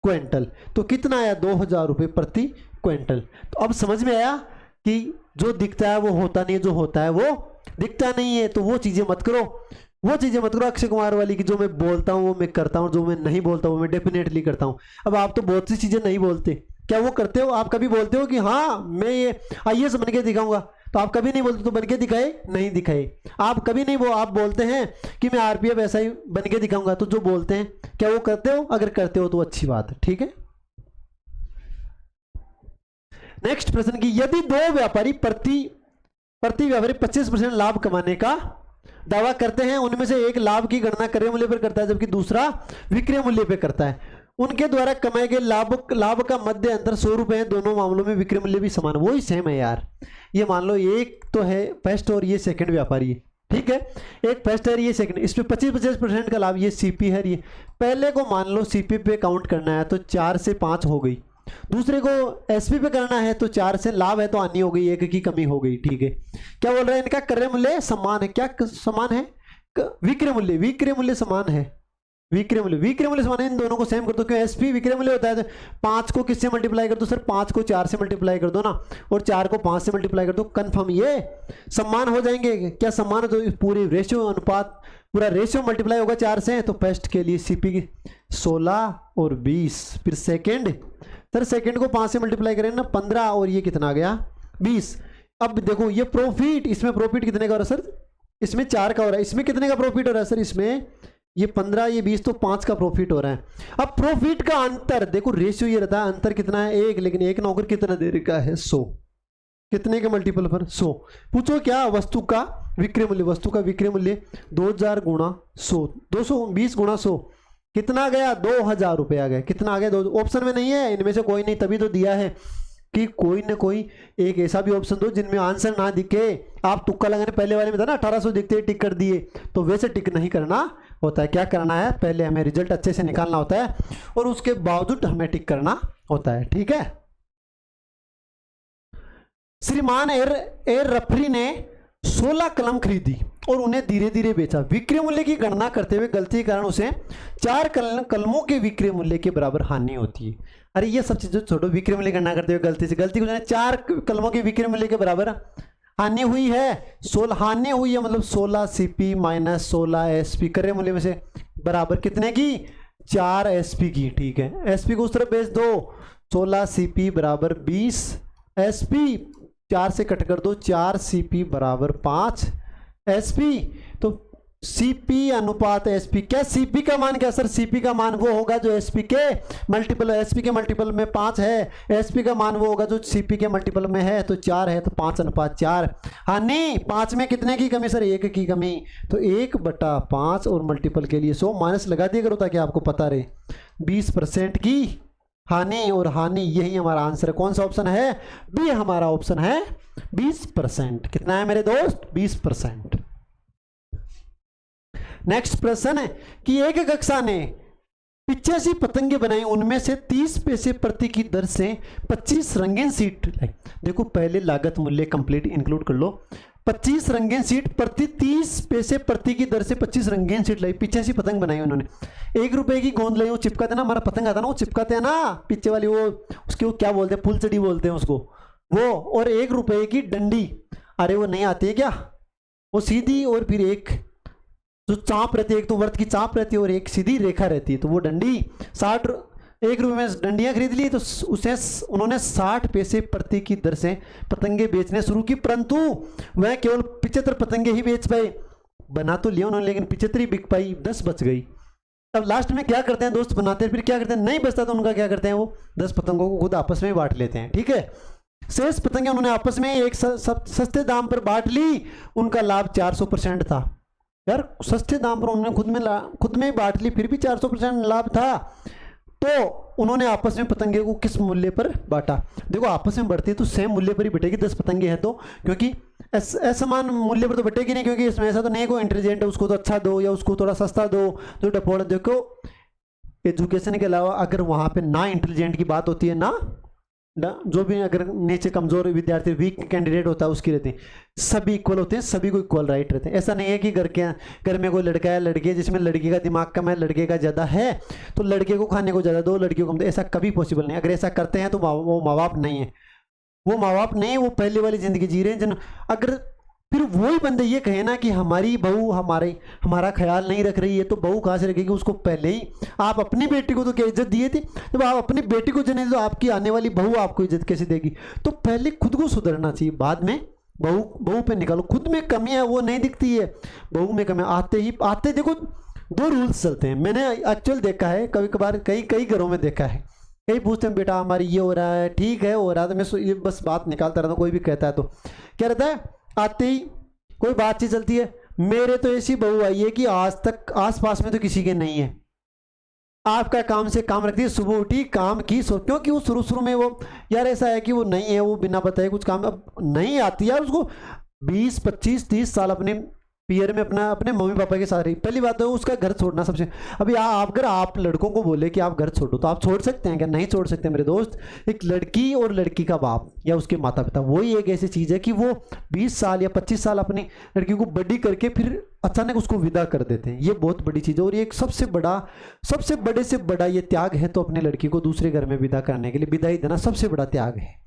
क्विंटल। तो कितना आया 2,000 रुपये प्रति क्विंटल। तो अब समझ में आया कि जो दिखता है वो होता नहीं है, जो होता है वो दिखता नहीं है। तो वो चीजें मत करो अक्षय कुमार वाली की, जो मैं बोलता हूँ वो मैं करता हूँ, जो मैं नहीं बोलता हूँ मैं डेफिनेटली करता हूँ। अब आप तो बहुत सी चीजें नहीं बोलते, क्या वो करते हो? आप कभी बोलते हो कि हाँ मैं ये IAS बन के दिखाऊंगा? तो आप कभी नहीं बोलते, तो बन के दिखाए नहीं दिखाए। आप कभी नहीं आप बोलते हैं कि मैं RPF ऐसा ही बन के दिखाऊंगा, तो जो बोलते हैं क्या वो करते हो? अगर करते हो तो अच्छी बात है, ठीक है। नेक्स्ट प्रश्न की, यदि दो व्यापारी प्रति व्यापारी 25% लाभ कमाने का दावा करते हैं, उनमें से एक लाभ की गणना क्रय मूल्य पर करता है जबकि दूसरा विक्रय मूल्य पर करता है, उनके द्वारा कमाए गए लाभ का मध्य अंतर 100 रुपए है। दोनों मामलों में विक्रय मूल्य भी समान, वही सेम है यार। ये मान लो एक तो है फर्स्ट और ये सेकंड व्यापारी है, ठीक है, एक फर्स्ट है ये सेकंड, इसमें 25% का लाभ, ये सीपी है। ये पहले को मान लो सीपी पे काउंट करना है तो 4 से 5 हो गई, दूसरे को एसपी पे करना है तो 4 से लाभ है तो हानि हो गई, 1 की कमी हो गई। ठीक है, क्या बोल रहे हैं, इनका क्रय मूल्य समान है। क्या समान है? विक्रय मूल्य, विक्रय मूल्य समान है, विक्रय मूल्य समान है, इन दोनों को सेम कर दो। क्यों? एसपी विक्रय मूल्य होता है तो 5 को किससे मल्टीप्लाई कर दो सर? 5 को 4 से मल्टीप्लाई कर दो ना, और 4 को 5 से मल्टीप्लाई कर दो, कंफर्म ये समान हो जाएंगे। क्या समान है? तो पूरी रेशियो अनुपात, पूरा रेशियो मल्टीप्लाई होगा 4 से। तो फर्स्ट के लिए सीपी 16 और 20, फिर सेकेंड, सर सेकेंड को 5 से मल्टीप्लाई करें ना, 15, और ये कितना आ गया? 20। अब देखो ये प्रॉफिट, इसमें प्रॉफिट कितने का हो रहा है सर? इसमें 4 का हो रहा है, इसमें कितने का प्रॉफिट हो रहा है सर? इसमें ये 15, ये 20, तो 5 का प्रॉफिट हो रहा है। अब प्रॉफिट का अंतर देखो, रेशियो ये रहता है, अंतर कितना है? 1, लेकिन 1 नौकर कितना दे रखा है? 100। कितने के मल्टीपल पर? 100। पूछो क्या? वस्तु का विक्रय मूल्य, वस्तु का विक्रय मूल्य 2000 गुणा 100, 220 गुणा 100 कितना गया? 2000 रुपये आ गए। कितना आ गया? दो। ऑप्शन में नहीं है, इनमें से कोई नहीं, तभी तो दिया है कि कोई ना कोई एक ऐसा भी ऑप्शन दो जिनमें आंसर ना दिखे। आप तुक्का लगाने, पहले वाले में था ना 1800 दिखते टिक कर दिए, तो वैसे टिक नहीं करना होता है। क्या करना है? पहले हमें रिजल्ट अच्छे से निकालना होता है और उसके बावजूद हमें टिक करना होता है। ठीक है, श्रीमान एर रफरी ने 16 कलम खरीदी और उन्हें धीरे धीरे बेचा। विक्रय मूल्य की गणना करते हुए गलती के कारण उसे 4 कलमों के विक्रय मूल्य के बराबर हानि होती है। अरे ये सब चीजें छोड़ो, विक्रय मूल्य गणना करते हुए गलती को 4 कलमों के विक्रय मूल्य के बराबर हानि हुई है। 16 हानि हुई है, मतलब 16 सीपी माइनस 16 एसपी, क्रय मूल्य में से बराबर कितने की? 4 एसपी की। ठीक है, एसपी को उस तरफ भेज दो, 16 सीपी बराबर 20 एसपी, 4 से कट कर दो, 4 सीपी बराबर 5 एसपी। तो सीपी अनुपात एसपी, क्या सीपी का मान क्या सर? सीपी का मान वो होगा जो एसपी के मल्टीपल, एसपी के मल्टीपल में 5 है, एसपी का मान वो होगा जो सीपी के मल्टीपल में है, तो 4 है, तो 5:4। हानि 5 में कितने की कमी सर? 1 की कमी, तो 1/5 और मल्टीपल के लिए 100 माइनस लगा दिया करो ताकि आपको पता रहे। 20% की हानि, और हानि यही हमारा आंसर है। कौन सा ऑप्शन है? बी हमारा ऑप्शन है, 20%। कितना है मेरे दोस्त? 20%। नेक्स्ट प्रश्न है कि एक कक्षा ने 85 पतंगे बनाई, उनमें से 30 पैसे प्रति की दर से 25 रंगीन सीट लाई। देखो पहले लागत मूल्य कंप्लीट इंक्लूड कर लो। 25 रंगीन सीट प्रति 30 पैसे प्रति की दर से 25 रंगीन सीट लाई। 85 पतंग बनाई उन्होंने। 1 रुपए की गोंद लाई, वो चिपकाते ना, हमारा पतंग आता ना, वो चिपकाते हैं ना पीछे वाली, वो उसकी वो क्या बोलते हैं? फुलचड़ी बोलते हैं उसको, वो। और 1 रुपए की डंडी, अरे वो नहीं आती है क्या? वो सीधी, और फिर एक जो चाप रहती है, एक तो वर्त की चाप रहती है और एक सीधी रेखा रहती है, तो वो डंडी 1 रुपये में डंडियां खरीद ली, तो उसे उन्होंने 60 पैसे प्रति की दर से पतंगे बेचने शुरू की, परंतु वह केवल 75 पतंगे ही बेच पाए। बना तो लिया उन्होंने, लेकिन 75 ही बिक पाई, 10 बच गई। अब लास्ट में क्या करते हैं दोस्त? बनाते हैं, फिर क्या करते हैं? नहीं बचता तो उनका क्या करते हैं? वो 10 पतंगों को खुद आपस में बांट लेते हैं। ठीक है, शेष पतंगे उन्होंने आपस में एक सस्ते दाम पर बांट ली। उनका लाभ 400% था। यार सस्ते दाम पर उन्होंने खुद में बांट ली, फिर भी 400% लाभ था। तो उन्होंने आपस में पतंगे को किस मूल्य पर बांटा? देखो आपस में बढ़ती है तो सेम मूल्य पर ही बटेगी, 10 पतंगे हैं तो, क्योंकि असमान मूल्य पर तो बटेगी नहीं, क्योंकि इसमें ऐसा तो नहीं कोई इंटेलिजेंट है उसको तो अच्छा दो या उसको थोड़ा सस्ता दो, जो डपोड़। देखो एजुकेशन के अलावा अगर वहाँ पे ना इंटेलिजेंट की बात होती है ना, जो भी अगर नीचे कमजोर विद्यार्थी, वीक कैंडिडेट होता है उसकी रहती है, सभी इक्वल होते हैं, सभी को इक्वल राइट रहते हैं। ऐसा नहीं है कि घर में कोई लड़का है लड़की है, जिसमें लड़की का दिमाग कम है लड़के का ज़्यादा है तो लड़के को खाने को ज़्यादा दो, लड़कियों को कम दो, ऐसा कभी पॉसिबल नहीं। अगर ऐसा करते हैं तो वो माँ बाप नहीं है, वो माँ बाप नहीं, वो पहले वाली ज़िंदगी जी रहे हैं। अगर फिर वही बंदे ये कहे ना कि हमारी बहू हमारा ख्याल नहीं रख रही है, तो बहू कहाँ से रखेगी? उसको पहले ही आप अपनी बेटी को तो क्या इज्जत दिए थे, जब आप अपनी बेटी को जने तो आपकी आने वाली बहू आपको इज्जत कैसे देगी? तो पहले खुद को सुधरना चाहिए, बाद में बहू पे निकालो। खुद में कमी है वो नहीं दिखती है, बहू में कमी आते देखो 2 रूल्स चलते हैं। मैंने एक्चुअल देखा है, कभी कभार कई घरों में देखा है, कई पूछते हैं बेटा हमारी ये हो रहा है, ठीक है हो रहा है, तो मैं ये बस बात निकालता रहता हूँ। कोई भी कहता है तो क्या रहता है, आते ही कोई बातचीत चलती है, मेरे तो ऐसी बहू आई है कि आज तक आसपास में तो किसी के नहीं है, आपका काम से काम रखती है, सुबह उठी काम की, क्योंकि वो शुरू में वो यार ऐसा है कि वो नहीं है, वो बिना बताए कुछ काम अब नहीं आती यार उसको। 20 25 30 साल अपने पीयर में अपना अपने मम्मी पापा के साथ रही। पहली बात तो उसका घर छोड़ना सबसे, अभी आप अगर आप लड़कों को बोले कि आप घर छोड़ो तो आप छोड़ सकते हैं क्या? नहीं छोड़ सकते मेरे दोस्त। एक लड़की और लड़की का बाप या उसके माता पिता, वही एक ऐसी चीज़ है कि वो 20 साल या 25 साल अपनी लड़की को बड़ी करके फिर अचानक उसको विदा कर देते हैं। ये बहुत बड़ी चीज़ है और ये एक सबसे बड़े से बड़ा ये त्याग है। तो अपनी लड़की को दूसरे घर में विदा करने के लिए विदाई देना सबसे बड़ा त्याग है।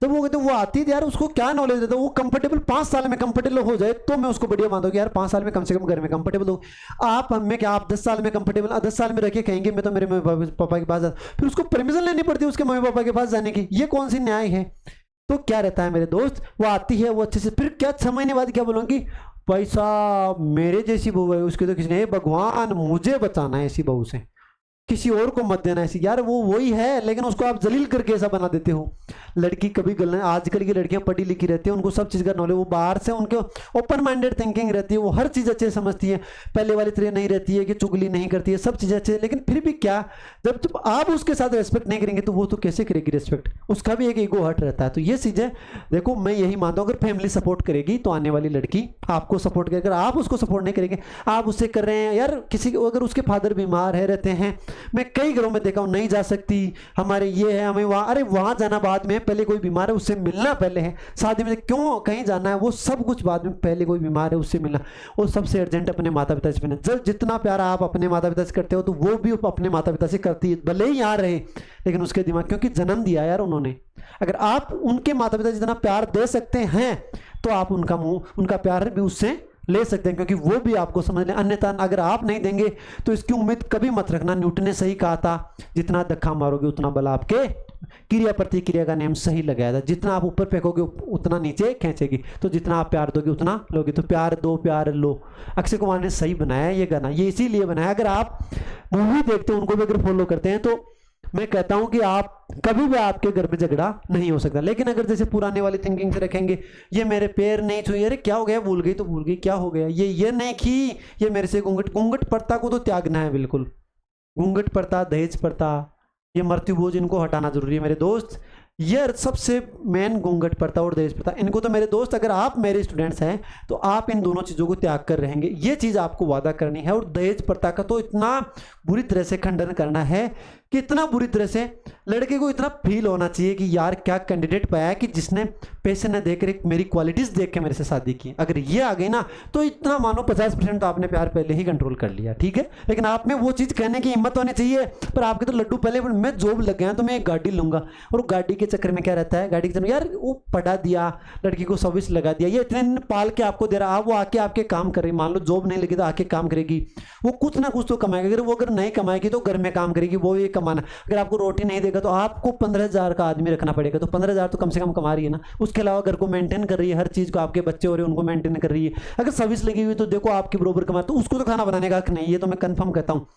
तो वो कहते वो आती है यार, उसको क्या नॉलेज देता है, वो कंफर्टेबल 5 साल में कंफर्टेबल हो जाए तो मैं उसको बढ़िया मानता हूँ कि यार 5 साल में कम से कम घर में कंफर्टेबल हो। आप हमें क्या, आप 10 साल में कंफर्टेबल, 10 साल में रह के कहेंगे मैं तो मेरे मम्मी पापा के पास जा, फिर उसको परमिशन लेनी पड़ती है उसके मम्मी पापा के पास जाने की। ये कौन सी न्याय है? तो क्या रहता है मेरे दोस्त, वो आती है, वो अच्छे से, फिर क्या 6 महीने बाद क्या बोलूँगी, भाई साहब मेरे जैसी बहू है उसकी तो किसी ने, भगवान मुझे बचाना है ऐसी बहू से, किसी और को मत देना ऐसी। यार वो वही है लेकिन उसको आप जलील करके ऐसा बना देते हो। लड़की कभी गलत, आजकल की लड़कियां पढ़ी लिखी रहती है, उनको सब चीज़ का नॉलेज, वो बाहर से उनके ओपन माइंडेड थिंकिंग रहती है, वो हर चीज़ अच्छे समझती है, पहले वाली तरह नहीं रहती है कि चुगली नहीं करती है, सब चीज़ें अच्छे। लेकिन फिर भी क्या, जब आप उसके साथ रेस्पेक्ट नहीं करेंगे तो वो तो कैसे करेगी रेस्पेक्ट? उसका भी एक ईगो हर्ट रहता है। तो ये चीज़ें देखो, मैं यही मानता हूँ, अगर फैमिली सपोर्ट करेगी तो आने वाली लड़की आपको सपोर्ट करेगी। अगर आप उसको सपोर्ट नहीं करेंगे, आप उससे कर रहे हैं यार, किसी अगर उसके फादर बीमार है रहते हैं, मैं कई घरों में देखा हूं, नहीं जा सकती, हमारे ये है, हमें वहां, अरे वहां जाना बाद में, पहले कोई बीमार है उससे मिलना पहले है। शादी में क्यों कहीं जाना है, वो सब कुछ बाद में, पहले कोई बीमार है उससे मिलना। और सबसे अर्जेंट अपने माता पिता से मिलना। जब जितना प्यार आप अपने माता पिता से करते हो तो वो भी अपने माता पिता से करती है, भले ही यहाँ रहे लेकिन उसके दिमाग, क्योंकि जन्म दिया यार उन्होंने। अगर आप उनके माता पिता जितना प्यार दे सकते हैं तो आप उनका प्यार भी उससे ले सकते हैं, क्योंकि वो भी आपको समझ लें। अन्यथा अगर आप नहीं देंगे तो इसकी उम्मीद कभी मत रखना। न्यूटन ने सही कहा था, जितना धक्का मारोगे उतना बल आपके क्रिया प्रतिक्रिया का नियम सही लगाया था। जितना आप ऊपर फेंकोगे उतना नीचे खींचेगी, तो जितना आप प्यार दोगे उतना लोगे। तो प्यार दो प्यार लो। अक्षय कुमार ने सही बनाया ये गाना, ये इसीलिए बनाया। अगर आप मूवी देखते हो, उनको भी अगर फॉलो करते हैं, तो मैं कहता हूं कि आप कभी भी आपके घर में झगड़ा नहीं हो सकता। लेकिन अगर जैसे पुराने वाली थिंकिंग से रखेंगे, ये मेरे पैर नहीं छुए, अरे क्या हो गया, भूल गई तो भूल गई, क्या हो गया, ये नहीं की, ये मेरे से घूंघट प्रथा को तो त्यागना है बिल्कुल। घूंघट प्रथा, दहेज प्रथा, ये मृत्यु भोज, इनको हटाना जरूरी है मेरे दोस्त। ये सबसे मेन घूंघट प्रथा और दहेज प्रथा, इनको तो मेरे दोस्त, अगर आप मेरे स्टूडेंट्स हैं तो आप इन दोनों चीज़ों को त्याग कर रहेंगे, ये चीज़ आपको वादा करनी है। और दहेज प्रथा का तो इतना बुरी तरह से खंडन करना है कि इतना बुरी तरह से लड़के को इतना फील होना चाहिए कि यार क्या कैंडिडेट पाया कि जिसने पैसे न देकर मेरी क्वालिटीज़ देख के मेरे से शादी की। अगर ये आ गई ना तो इतना मानो 50% तो आपने प्यार पहले ही कंट्रोल कर लिया, ठीक है। लेकिन आप में वो चीज़ कहने की हिम्मत होनी चाहिए। पर आपके तो लड्डू पहले, मैं जॉब लग गया तो मैं एक गाड़ी लूंगा, और गाड़ी के चक्कर में क्या रहता है, गाड़ी के चक्कर यार वो पढ़ा दिया, लड़की को सर्विस लगा दिया, ये इतने पाल के आपको दे रहा, वो आके आपके काम कर रही, मान लो जॉब नहीं लगी तो आके काम करेगी, वो कुछ ना कुछ तो कमाएगी। अगर वो अगर नहीं कमाएगी तो घर में काम करेगी, वो ये कमाना। अगर आपको रोटी नहीं देगा तो आपको 15,000 का आदमी रखना पड़ेगा, तो 15,000 तो कम से कम कमा रही है ना। उसके अलावा घर को मेंटेन कर रही है, हर चीज़ को, आपके बच्चे हो रहे हैं उनको मेंटेन कर रही है। अगर सर्विस लगी हुई तो देखो आपके बरोबर कमा, तो उसको तो खाना बनाने का हक नहीं, ये तो मैं कंफर्म कहता हूँ।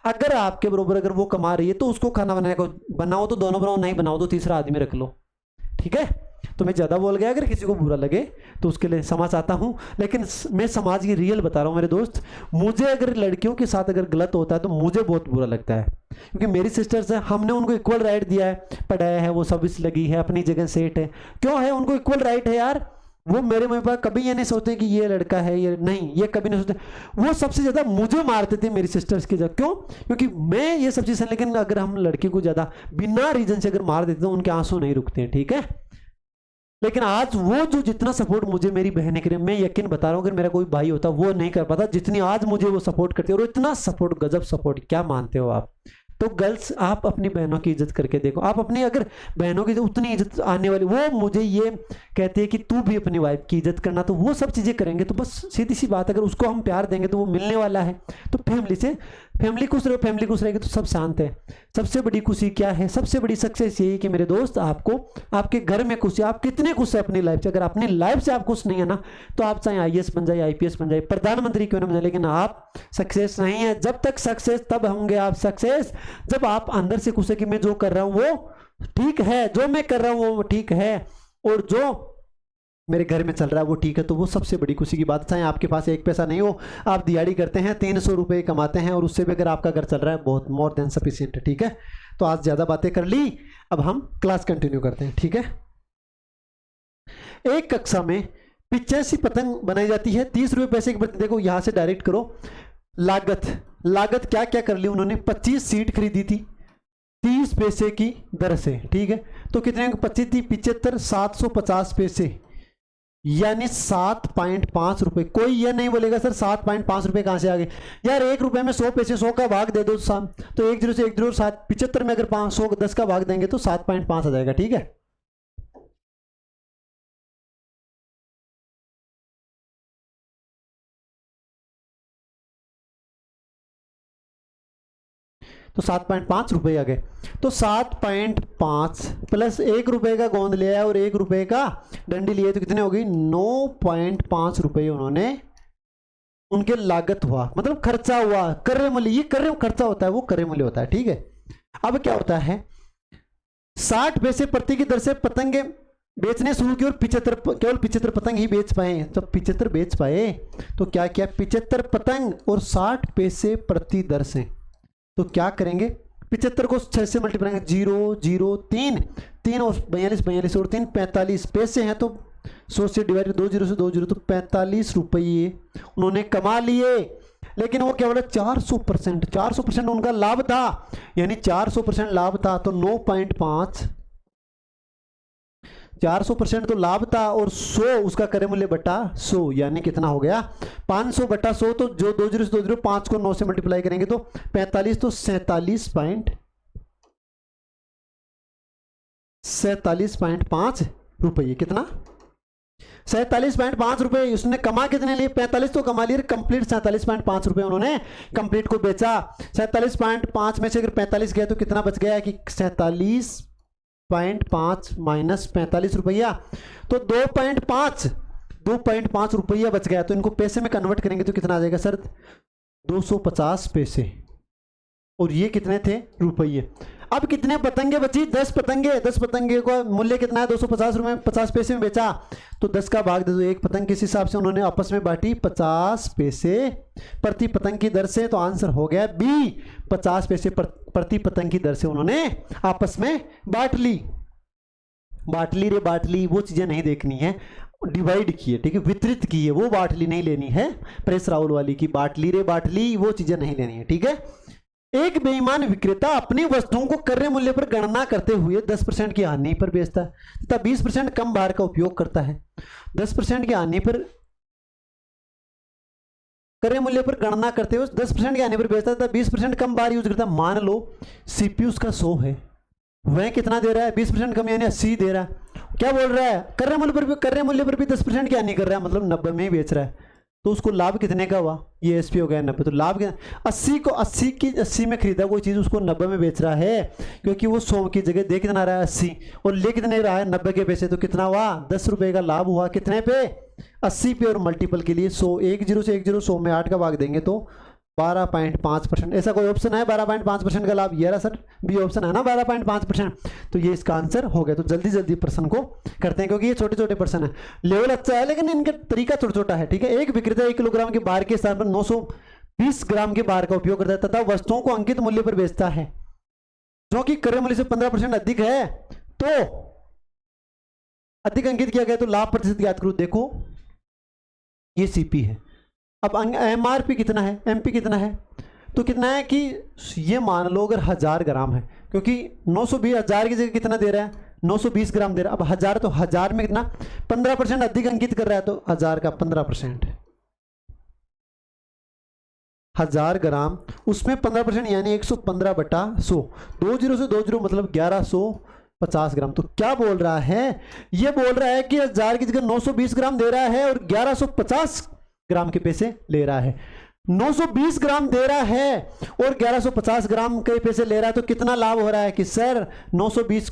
अगर आपके बरोबर अगर वो कमा रही है तो उसको खाना बनाने का, बनाओ तो दोनों बनाओ, नहीं बनाओ तो तीसरा आदमी रख लो, ठीक है। तो मैं ज़्यादा बोल गया, अगर किसी को बुरा लगे तो उसके लिए क्षमा चाहता हूँ। लेकिन मैं समाज की रियल बता रहा हूँ मेरे दोस्त। मुझे अगर लड़कियों के साथ अगर गलत होता है तो मुझे बहुत बुरा लगता है, क्योंकि मेरी सिस्टर्स है, हमने उनको इक्वल राइट दिया है, पढ़ाया है, वो सर्विस लगी है, अपनी जगह सेट है, क्यों है, उनको इक्वल राइट है यार। वो मेरे मम्मी पापा कभी ये नहीं सोचते कि ये लड़का है, ये नहीं, ये कभी नहीं सोचते। वो सबसे ज़्यादा मुझे मारते थे मेरी सिस्टर्स की जगह, क्यों, क्योंकि मैं ये सब चीज़ें, लेकिन अगर हम लड़की को ज़्यादा बिना रीजन से अगर मार देते तो उनके आंसू नहीं रुकते हैं, ठीक है। लेकिन आज वो जो जितना सपोर्ट मुझे मेरी बहन के लिए, मैं यकीन बता रहा हूँ, अगर मेरा कोई भाई होता वो नहीं कर पाता जितनी आज मुझे वो सपोर्ट करती है। और इतना सपोर्ट, गजब सपोर्ट, क्या मानते हो आप। तो गर्ल्स, आप अपनी बहनों की इज्जत करके देखो। आप अपनी अगर बहनों की उतनी इज्जत आने वाली, वो मुझे ये कहते हैं कि तू भी अपनी वाइफ की इज्जत करना, तो वो सब चीज़ें करेंगे तो बस सीधी सी बात, अगर उसको हम प्यार देंगे तो वो मिलने वाला है। तो फैमिली से, फैमिली खुश रहो, फैमिली खुश रहेगी तो सब शांत है। सबसे बड़ी खुशी क्या है, सबसे बड़ी सक्सेस यही कि मेरे दोस्त, आपको आपके घर में खुशी, आप कितने खुश है अपनी लाइफ से। अगर अपनी लाइफ से आप खुश नहीं है ना, तो आप चाहे IAS बन जाए, IPS बन जाए, प्रधानमंत्री क्यों ना बन जाए, लेकिन आप सक्सेस नहीं है। जब तक सक्सेस, तब होंगे आप सक्सेस जब आप अंदर से खुश है कि मैं जो कर रहा हूं वो ठीक है, जो मैं कर रहा हूं वो ठीक है, और जो मेरे घर में चल रहा है वो ठीक है। तो वो सबसे बड़ी खुशी की बात। चाहे आपके पास एक पैसा नहीं हो, आप दिहाड़ी करते हैं, 300 रुपये कमाते हैं, और उससे भी अगर आपका घर चल रहा है, बहुत मोर देन सफिशिएंट है, ठीक है। तो आज ज़्यादा बातें कर ली, अब हम क्लास कंटिन्यू करते हैं, ठीक है। एक कक्षा में 85 पतंग बनाई जाती है 30 रुपए पैसे की प्रति। देखो यहां से डायरेक्ट करो, लागत क्या क्या कर ली उन्होंने, 25 सीट खरीदी थी 30 पैसे की दर से, ठीक है। तो कितने 25 थी 75, 750 पैसे यानी 7.5 रुपए। कोई ये नहीं बोलेगा सर 7.5 रुपए कहां से आ गए यार, 1 रुपए में 100 पैसे, 100 का भाग दे दो तो 1 0 से 1 0 7 75 में अगर 500 10 का भाग देंगे तो 7.5 आ जाएगा, ठीक है। तो 7.5 रुपए आ गए। तो 7.5 प्लस 1 रुपए का गोंद लिया और 1 रुपए का डंडी लिए तो कितने हो गई 9.5 रुपए उन्होंने उनके लागत हुआ, मतलब खर्चा हुआ, क्रय मूल्य। ये क्रय खर्चा होता है, वो क्रय मूल्य होता है, ठीक है। अब क्या होता है 60 पैसे प्रति की दर से पतंगे बेचने शुरू की और 75 केवल 75 पतंग ही बेच पाए। जब 75 बेच पाए तो क्या किया 75 पतंग और 60 पैसे प्रति दर से, तो क्या करेंगे 75 को 6 से मल्टीप्लाई करेंगे 0 0 3 3 और 42 42 और 3 45 पैसे हैं तो 100 से डिवाइड 2 0 से 2 0 तो 45 रुपये उन्होंने कमा लिए। लेकिन वो क्या बोला 400% उनका लाभ था, यानी 400% लाभ था तो 9.5 400% तो लाभ था और 100 उसका क्रय मूल्य बटा 100 यानी कितना हो गया 500 बटा 100। तो जो 2 0 से 2 0 5 को 9 से मल्टीप्लाई करेंगे तो 45 तो 47.5 रुपये, कितना 47.5 रुपए उसने कमा कितने लिए 45 तो कमा लिए कंप्लीट 47.5 रुपए उन्होंने कंप्लीट को बेचा। 47.5 में से अगर 45 गया तो कितना बच गया कि 47.5 माइनस 45 रुपया तो 2.5 रुपया बच गया। तो इनको पैसे में कन्वर्ट करेंगे तो कितना आ जाएगा सर 250 पैसे और ये कितने थे रुपये। अब कितने पतंगे बची 10 पतंगे का मूल्य कितना है 250 रुपये 50 पैसे में बेचा तो 10 का भाग दे दो एक पतंग किस हिसाब से उन्होंने आपस में बांटी 50 पैसे प्रति पतंग की दर से। तो आंसर हो गया बी 50 पैसे प्रति पतंग की दर से उन्होंने आपस में बांट ली वो चीजें नहीं देखनी है, डिवाइड की है, ठीक है, वितरित की है, वो बाटली नहीं लेनी है। प्रेस राहुल वाली की बाटली वो चीजें नहीं लेनी है, ठीक है। एक बेईमान विक्रेता अपनी वस्तुओं को क्रय मूल्य पर गणना करते हुए 10% की हानि पर बेचता है तथा 20% कम भार का उपयोग करता है। 10% की हानि पर क्रय मूल्य पर गणना करते हुए 10% की हानि पर बेचता है तथा 20% कम भार यूज करता है। मान लो सीपीयू उसका 100 है, वह कितना दे रहा है 20% कम यानी 80 दे रहा है। क्या बोल रहा है क्रय मूल्य पर भी 10% की हानि कर रहा है, मतलब 90 में ही बेच रहा है। तो उसको लाभ कितने का हुआ ये एसपी हो गया 90, तो लाभ 80 में खरीदा कोई चीज़ उसको 90 में बेच रहा है क्योंकि वो 100 की जगह दे कितना रहा है 80 और ले कितने रहा है 90 के पैसे। तो कितना हुआ 10 रुपये का लाभ हुआ कितने पे 80 पे और मल्टीपल के लिए 100 1 0 से 1 0 100 में 8 का भाग देंगे तो 12.5%। ऐसा कोई ऑप्शन है 12.5% का लाभ, ये रहा सर बी ऑप्शन है ना 12.5%। तो ये इसका आंसर हो गया। तो जल्दी प्रश्न को करते हैं क्योंकि ये छोटे प्रश्न है, लेवल अच्छा है लेकिन इनका तरीका छोटा है, ठीक है। एक विक्रेता 1 किलोग्राम के बार के स्थान पर 920 ग्राम के बार का उपयोग करता है तथा वस्तुओं को अंकित मूल्य पर बेचता है जो कि क्रय मूल्य से 15% अधिक है, तो अधिक अंकित किया गया तो लाभ प्रतिशत ज्ञात करो। देखो ये सीपी है, अब एमआरपी कितना है एमपी कितना है, तो कितना है कि ये मान लो अगर 1000 ग्राम है क्योंकि 920 1000 की जगह कितना दे रहा है 920 ग्राम दे रहा है। अब 1000 तो 1000 में कितना 15% अधिक अंकित कर रहा है तो 1000 का 15% 1000 ग्राम उसमें 15% यानी 115 बटा 100 2 0 से 2 0 मतलब 1150 ग्राम। तो क्या बोल रहा है ये बोल रहा है कि 1000 की जगह 920 ग्राम दे रहा है और 1150 ग्राम के पैसे ले रहा है। 920 ग्राम दे रहा है और 1150 ग्राम के पैसे ले रहा है तो कितना लाभ हो रहा है कि सर 920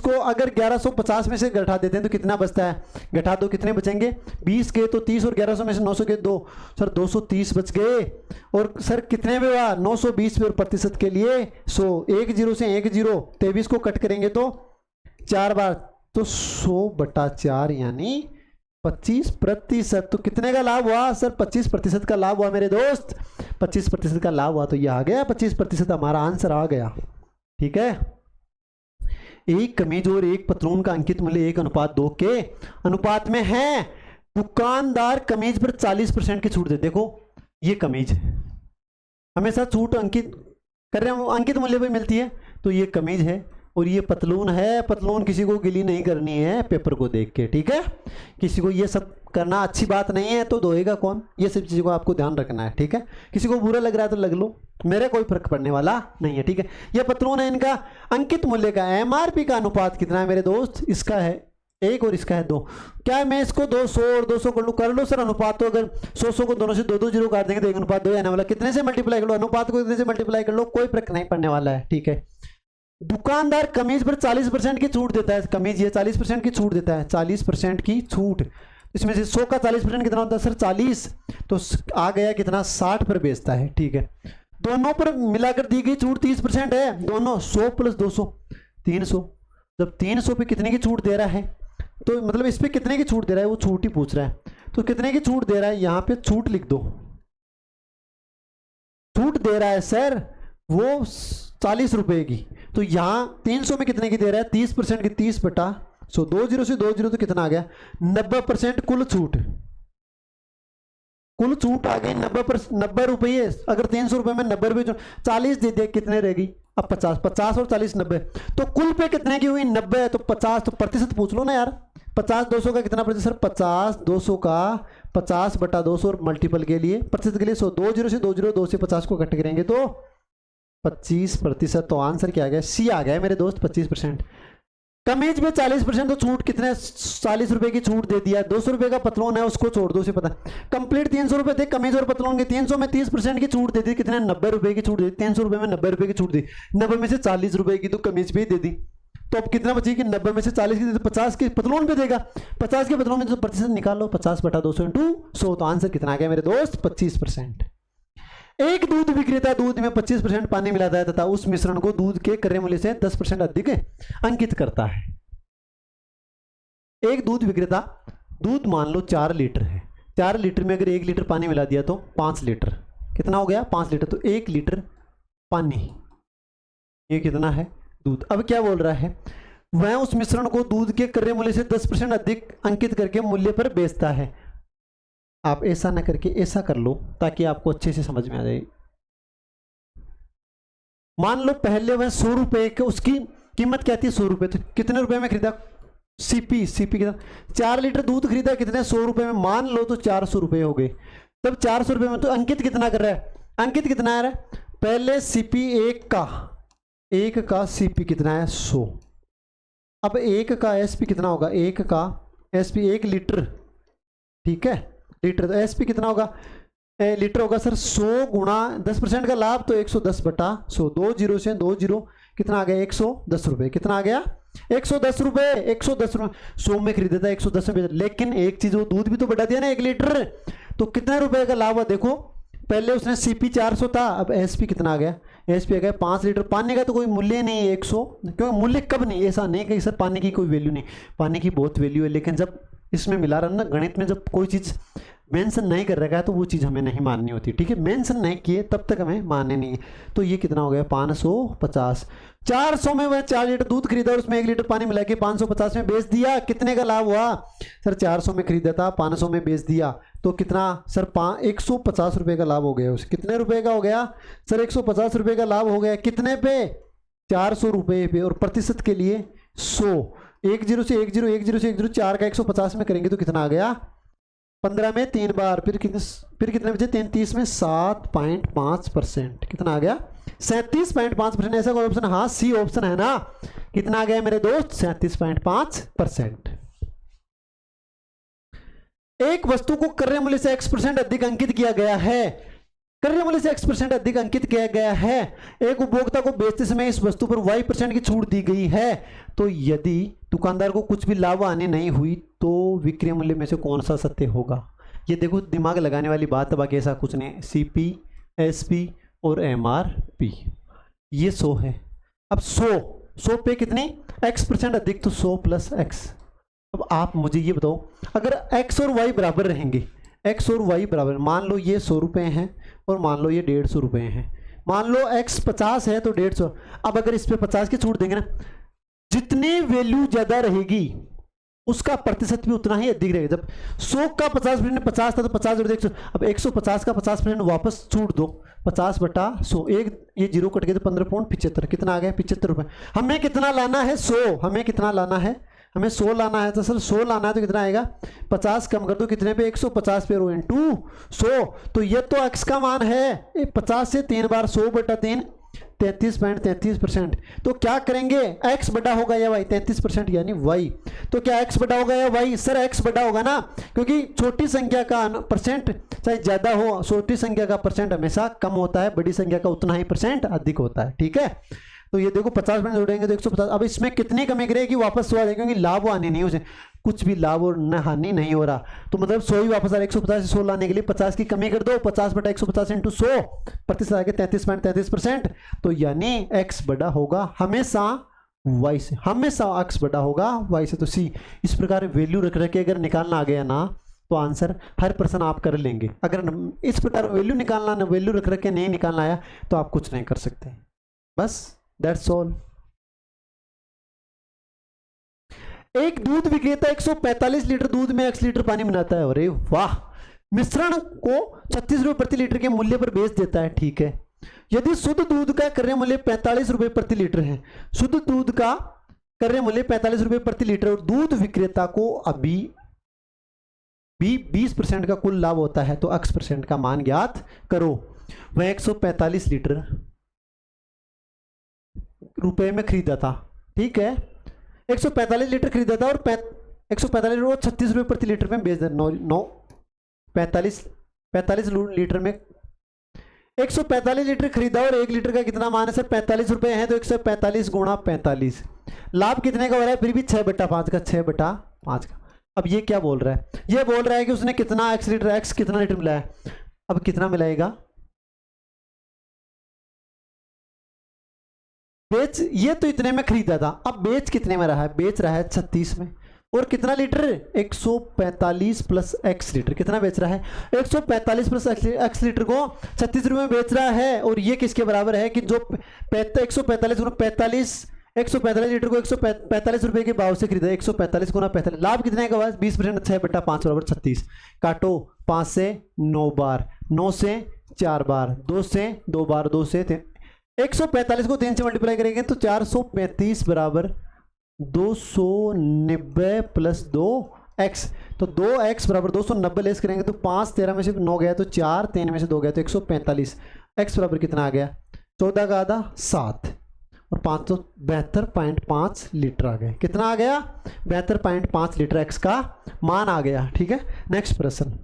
को अगर 1150 में से घटा देते हैं तो कितना बचता है, घटा दो कितने बचेंगे 20 के तो 30 और 1100 में से 900 के 2 सर 230 बच गए। और सर कितने में हुआ 920 पे और प्रतिशत के लिए 100 1 0 से 1 0 23 को कट करेंगे तो 4 बार तो 100/4 यानी 25%। तो कितने का लाभ हुआ सर 25% का लाभ हुआ मेरे दोस्त, 25% का लाभ हुआ। तो ये आ गया 25% हमारा आंसर आ गया, ठीक है। एक कमीज और एक पतलून का अंकित मूल्य 1:2 के अनुपात में है। दुकानदार कमीज पर 40% की छूट दे। देखो ये कमीज है, हमेशा छूट अंकित कर रहे हैं, अंकित मूल्य पे मिलती है, तो ये कमीज है और ये पतलून है। पतलून किसी को गिली नहीं करनी है पेपर को देख के, ठीक है। किसी को ये सब करना अच्छी बात नहीं है, तो धोएगा कौन, ये सब चीज़ों को आपको ध्यान रखना है, ठीक है। किसी को बुरा लग रहा है तो लग लो, मेरे कोई फर्क पड़ने वाला नहीं है, ठीक है। ये पतलून है, इनका अंकित मूल्य का MRP का अनुपात कितना है मेरे दोस्त, इसका है 1 और इसका है 2। क्या मैं इसको 200 और 200 कर लो सर अनुपात, तो अगर 100 को दोनों से 2 जीरो काट देंगे तो 1:2 आने वाला। कितने से मल्टीप्लाई कर लो, अनुपात को कितने से मल्टीप्लाई कर लो, कोई फर्क नहीं पड़ने वाला है, ठीक है। दुकानदार कमीज पर 40% की छूट देता है, कमीज ये 40% की छूट देता है, 40% की छूट। इसमें से 100 का 40% कितना होता है सर 40, तो आ गया कितना 60 पर बेचता है, ठीक है। दोनों पर मिलाकर दी गई छूट 30% है, दोनों 100 + 200 300। जब 300 पे कितने की छूट दे रहा है, तो मतलब इस पे कितने की छूट दे रहा है, वो छूट ही पूछ रहा है, तो कितने की छूट दे रहा है, यहाँ पे छूट लिख दो। छूट दे रहा है सर वो 40 रुपए की, तो यहाँ 300 में कितने की दे रहा है, 30% की, 30/100, 2 जीरो से 2 जीरो तो कितना आ गया 90% कुल छूट। कुल छूट आ गई 90 रुपये। अगर 300 रुपये में 90 रुपये 40 दे दे, कितने रहेगी अब 50, 50 और 40 90, तो कुल पे कितने की हुई 90 है, तो 50, तो प्रतिशत पूछ लो ना यार। 50 200 का कितना प्रतिशत, 50 200 का 50/200 और मल्टीपल के लिए प्रतिशत के लिए 100, 2 जीरो से 2 जीरो, 2 से 50 को कट करेंगे तो 25%। तो आंसर क्या आ गया, सी आ गया मेरे दोस्त 25%। कमीज में 40% तो छूट, कितने 40 रुपए की छूट दे दिया। 200 रुपए का पतलून है उसको छोड़ दो, उसे पता कंप्लीट 300 रुपए थे कमीज और पतलून के, 300 में 30% की छूट दे दी, कितने 90 रुपए की छूट दी। 300 रुपए में 90 रुपए की छूट दी, 90 में से 40 रुपए की तो कमीज पे ही दे दी, तो अब कितना बचेगी 90 में से 40 की, तो 50 की पतलून पे देगा, 50 के पतलून में तो प्रतिशत निकाल लो, 50/200 × 100, तो आंसर कितना आ गया मेरे दोस्त 25%। एक दूध विक्रेता दूध में 25% पानी मिलाता है तथा उस मिश्रण को दूध के क्रय मूल्य से 10% अधिक अंकित करता है। एक दूध विक्रेता दूध मान लो 4 लीटर है, 4 लीटर में अगर 1 लीटर पानी मिला दिया तो 5 लीटर, कितना हो गया 5 लीटर, तो 1 लीटर पानी, ये कितना है दूध। अब क्या बोल रहा है, वह उस मिश्रण को दूध के क्रय मूल्य से 10% अधिक अंकित करके मूल्य पर बेचता है। आप ऐसा ना करके ऐसा कर लो ताकि आपको अच्छे से समझ में आ जाए। मान लो पहले वह 100 रुपए के, उसकी कीमत क्या थी 100 रुपए, तो कितने रुपए में खरीदा, सीपी कितना 4 लीटर दूध खरीदा, कितने 100 रुपए में, मान लो तो 400 रुपए हो गए। तब 400 रुपए में तो अंकित कितना कर रहा है, अंकित कितना आ रहा है, पहले सीपी एक का सीपी कितना है 100। अब 1 का एसपी कितना होगा, 1 का एसपी 1 लीटर, ठीक है लीटर, तो एसपी कितना होगा लीटर होगा सर 100 गुणा 10% का लाभ, तो 110/100, 2 जीरो से 2 जीरो, कितना आ गया 110 रुपए, कितना आ गया 110 रुपए, 110 रुपए 100 में खरीदा था 110 रुपए, लेकिन एक चीज वो दूध भी तो बढ़ा दिया ना 1 लीटर, तो कितने रुपए का लाभ हुआ देखो, पहले उसने सीपी 400 था, अब एसपी कितना आ गया, एसपी आ गया 5 लीटर। पानी का तो कोई मूल्य नहीं है 100, क्योंकि मूल्य कब नहीं, ऐसा नहीं कि सर पानी की कोई वैल्यू नहीं, पानी की बहुत वैल्यू है, लेकिन जब इसमें मिला रहा ना गणित में, जब कोई चीज़ मेंशन नहीं कर रखा है तो वो चीज़ हमें नहीं माननी होती, ठीक है, मेंशन नहीं किए तब तक हमें मानने नहीं है। तो ये कितना हो गया 550, 400 में वह 4 लीटर दूध खरीदा और उसमें 1 लीटर पानी मिला के 550 में बेच दिया, कितने का लाभ हुआ सर, 400 में खरीदा था 500 में बेच दिया, तो कितना सर 150 रुपये का लाभ हो गया, उसे कितने रुपए का हो गया सर 150 रुपये का लाभ हो गया, कितने पे 400 रुपये पे, और प्रतिशत के लिए 100, 1 जीरो से 1 जीरो, 1 जीरो से 1 जीरो, 4 का 150 में करेंगे तो कितना आ गया 15 में 3 बार, फिर कितने बचे 33 में 7.5%, कितना आ गया 37.5%। ऐसा कोई ऑप्शन, हाँ सी ऑप्शन है ना, कितना आ गया मेरे दोस्त 37.5%। एक वस्तु को क्रय मूल्य से X% अधिक अंकित किया गया है, क्रय मूल्य से X% अधिक अंकित किया गया है, एक उपभोक्ता को बेचते समय इस वस्तु पर Y% की छूट दी गई है, तो यदि दुकानदार को कुछ भी लाभ आने नहीं हुई तो विक्रय मूल्य में से कौन सा सत्य होगा। ये देखो दिमाग लगाने वाली बात है, बाकी ऐसा कुछ नहीं, CP SP और MRP, ये 100 है। अब 100 पे कितनी X% अधिक, तो 100 + X। अब आप मुझे ये बताओ, अगर X और Y बराबर रहेंगे, X और Y बराबर, मान लो ये 100 रुपये हैं और मान लो ये 150 रुपये हैं, मान लो X 50 है तो 150, अब अगर इस पे 50 की छूट देंगे ना, जितनी वैल्यू ज्यादा रहेगी उसका प्रतिशत भी उतना ही अधिक रहेगा। जब 100 का 50% 50 था तो 50 जोड़ दो 100, अब 150 का 50% वापस छूट दो, 50/100, एक ये जीरो कट गया तो 15.75, कितना आ गया 75 रुपए। हमें कितना लाना है 100, हमें कितना लाना है, हमें 100 लाना है। तो सर 100 लाना है तो कितना आएगा, 50 कम कर दो कितने पे 150 पे रो इंटू 100, तो ये तो x का मान है 50 से 3 बार 100/3 33.33%। तो क्या करेंगे, x बड़ा होगा या y, 33% यानी y। तो क्या x बड़ा होगा या y, सर x बड़ा होगा ना, क्योंकि छोटी संख्या का परसेंट चाहे ज्यादा हो, छोटी संख्या का परसेंट हमेशा कम होता है, बड़ी संख्या का उतना ही परसेंट अधिक होता है। ठीक है, तो ये देखो 50% जोड़ेंगे तो 150। अब इसमें कितनी कमी करेगी, वापस 100 आ जाएगी, क्योंकि लाभ हानि नहीं, उसे कुछ भी लाभ और न हानि नहीं हो रहा, तो मतलब 100 ही वापस आ रहा है। 150 से 100 लाने के लिए 50 की कमी कर दो, 50/150 इंटू 100, प्रतिशत आ गया 33.33%। तो यानी x बड़ा होगा हमेशा y से, हमेशा x बड़ा होगा y से। तो सी, इस प्रकार वैल्यू रख रखे अगर निकालना आ गया ना तो आंसर हर पर्सन आप कर लेंगे। अगर इस प्रकार वैल्यू निकालना, वैल्यू रख रखे नहीं निकालना आया तो आप कुछ नहीं कर सकते। बस दैट्स ऑल। एक दूध विक्रेता 145 लीटर दूध में x लीटर पानी बनाता है। अरे वाह, मिश्रण को 36 रुपए प्रति लीटर के मूल्य पर बेच देता है। ठीक है, यदि शुद्ध दूध का क्रय मूल्य 45 रुपए प्रति लीटर है, शुद्ध दूध का क्रय मूल्य 45 रुपए प्रति लीटर, और दूध विक्रेता को अभी भी 20% का कुल लाभ होता है, तो x% का मान ज्ञात करो। वह 145 लीटर रुपए में खरीदा था। ठीक है, 145 लीटर खरीदा था और 145 लीटर 36 रुपए प्रति लीटर में बेच देना। 45 लीटर में 145 लीटर खरीदा और 1 लीटर का कितना मान है सर, 45 रुपए है, तो 145 गुणा 45, लाभ कितने का हो रहा है, फिर भी 6/5 का, 6/5 का। अब ये क्या बोल रहा है, ये बोल रहा है कि उसने कितना x लीटर, x कितना लीटर मिला है, अब कितना मिलाएगा, बेच, ये तो इतने में खरीदा था, अब बेच कितने में रहा है, बेच रहा है 36 में, और कितना लीटर, 145 प्लस x लीटर, कितना बेच रहा है, 145 प्लस x लीटर को 36 रुपए में बेच रहा है। और ये किसके बराबर है कि जो 145 गुना 45, 145 लीटर को 145 रुपए के भाव से खरीदा, 145 गुना 45, लाभ कितने का, 20%, 6/5 बराबर 36, काटो 5 से 9 बार, 9 से 4 बार, 2 से 2 बार, 2 से 3, 145 को 3 से मल्टीप्लाई करेंगे तो 435 बराबर 290 प्लस 2x, तो 2x बराबर 290 लेस करेंगे तो 5 13 में से 9 गया तो 4 3 में से 2 गया तो 145, x बराबर कितना आ गया, 14 का आधा 7, और 572.5 लीटर आ गए। कितना आ गया, 72.5 लीटर x का मान आ गया। ठीक है, नेक्स्ट प्रश्न।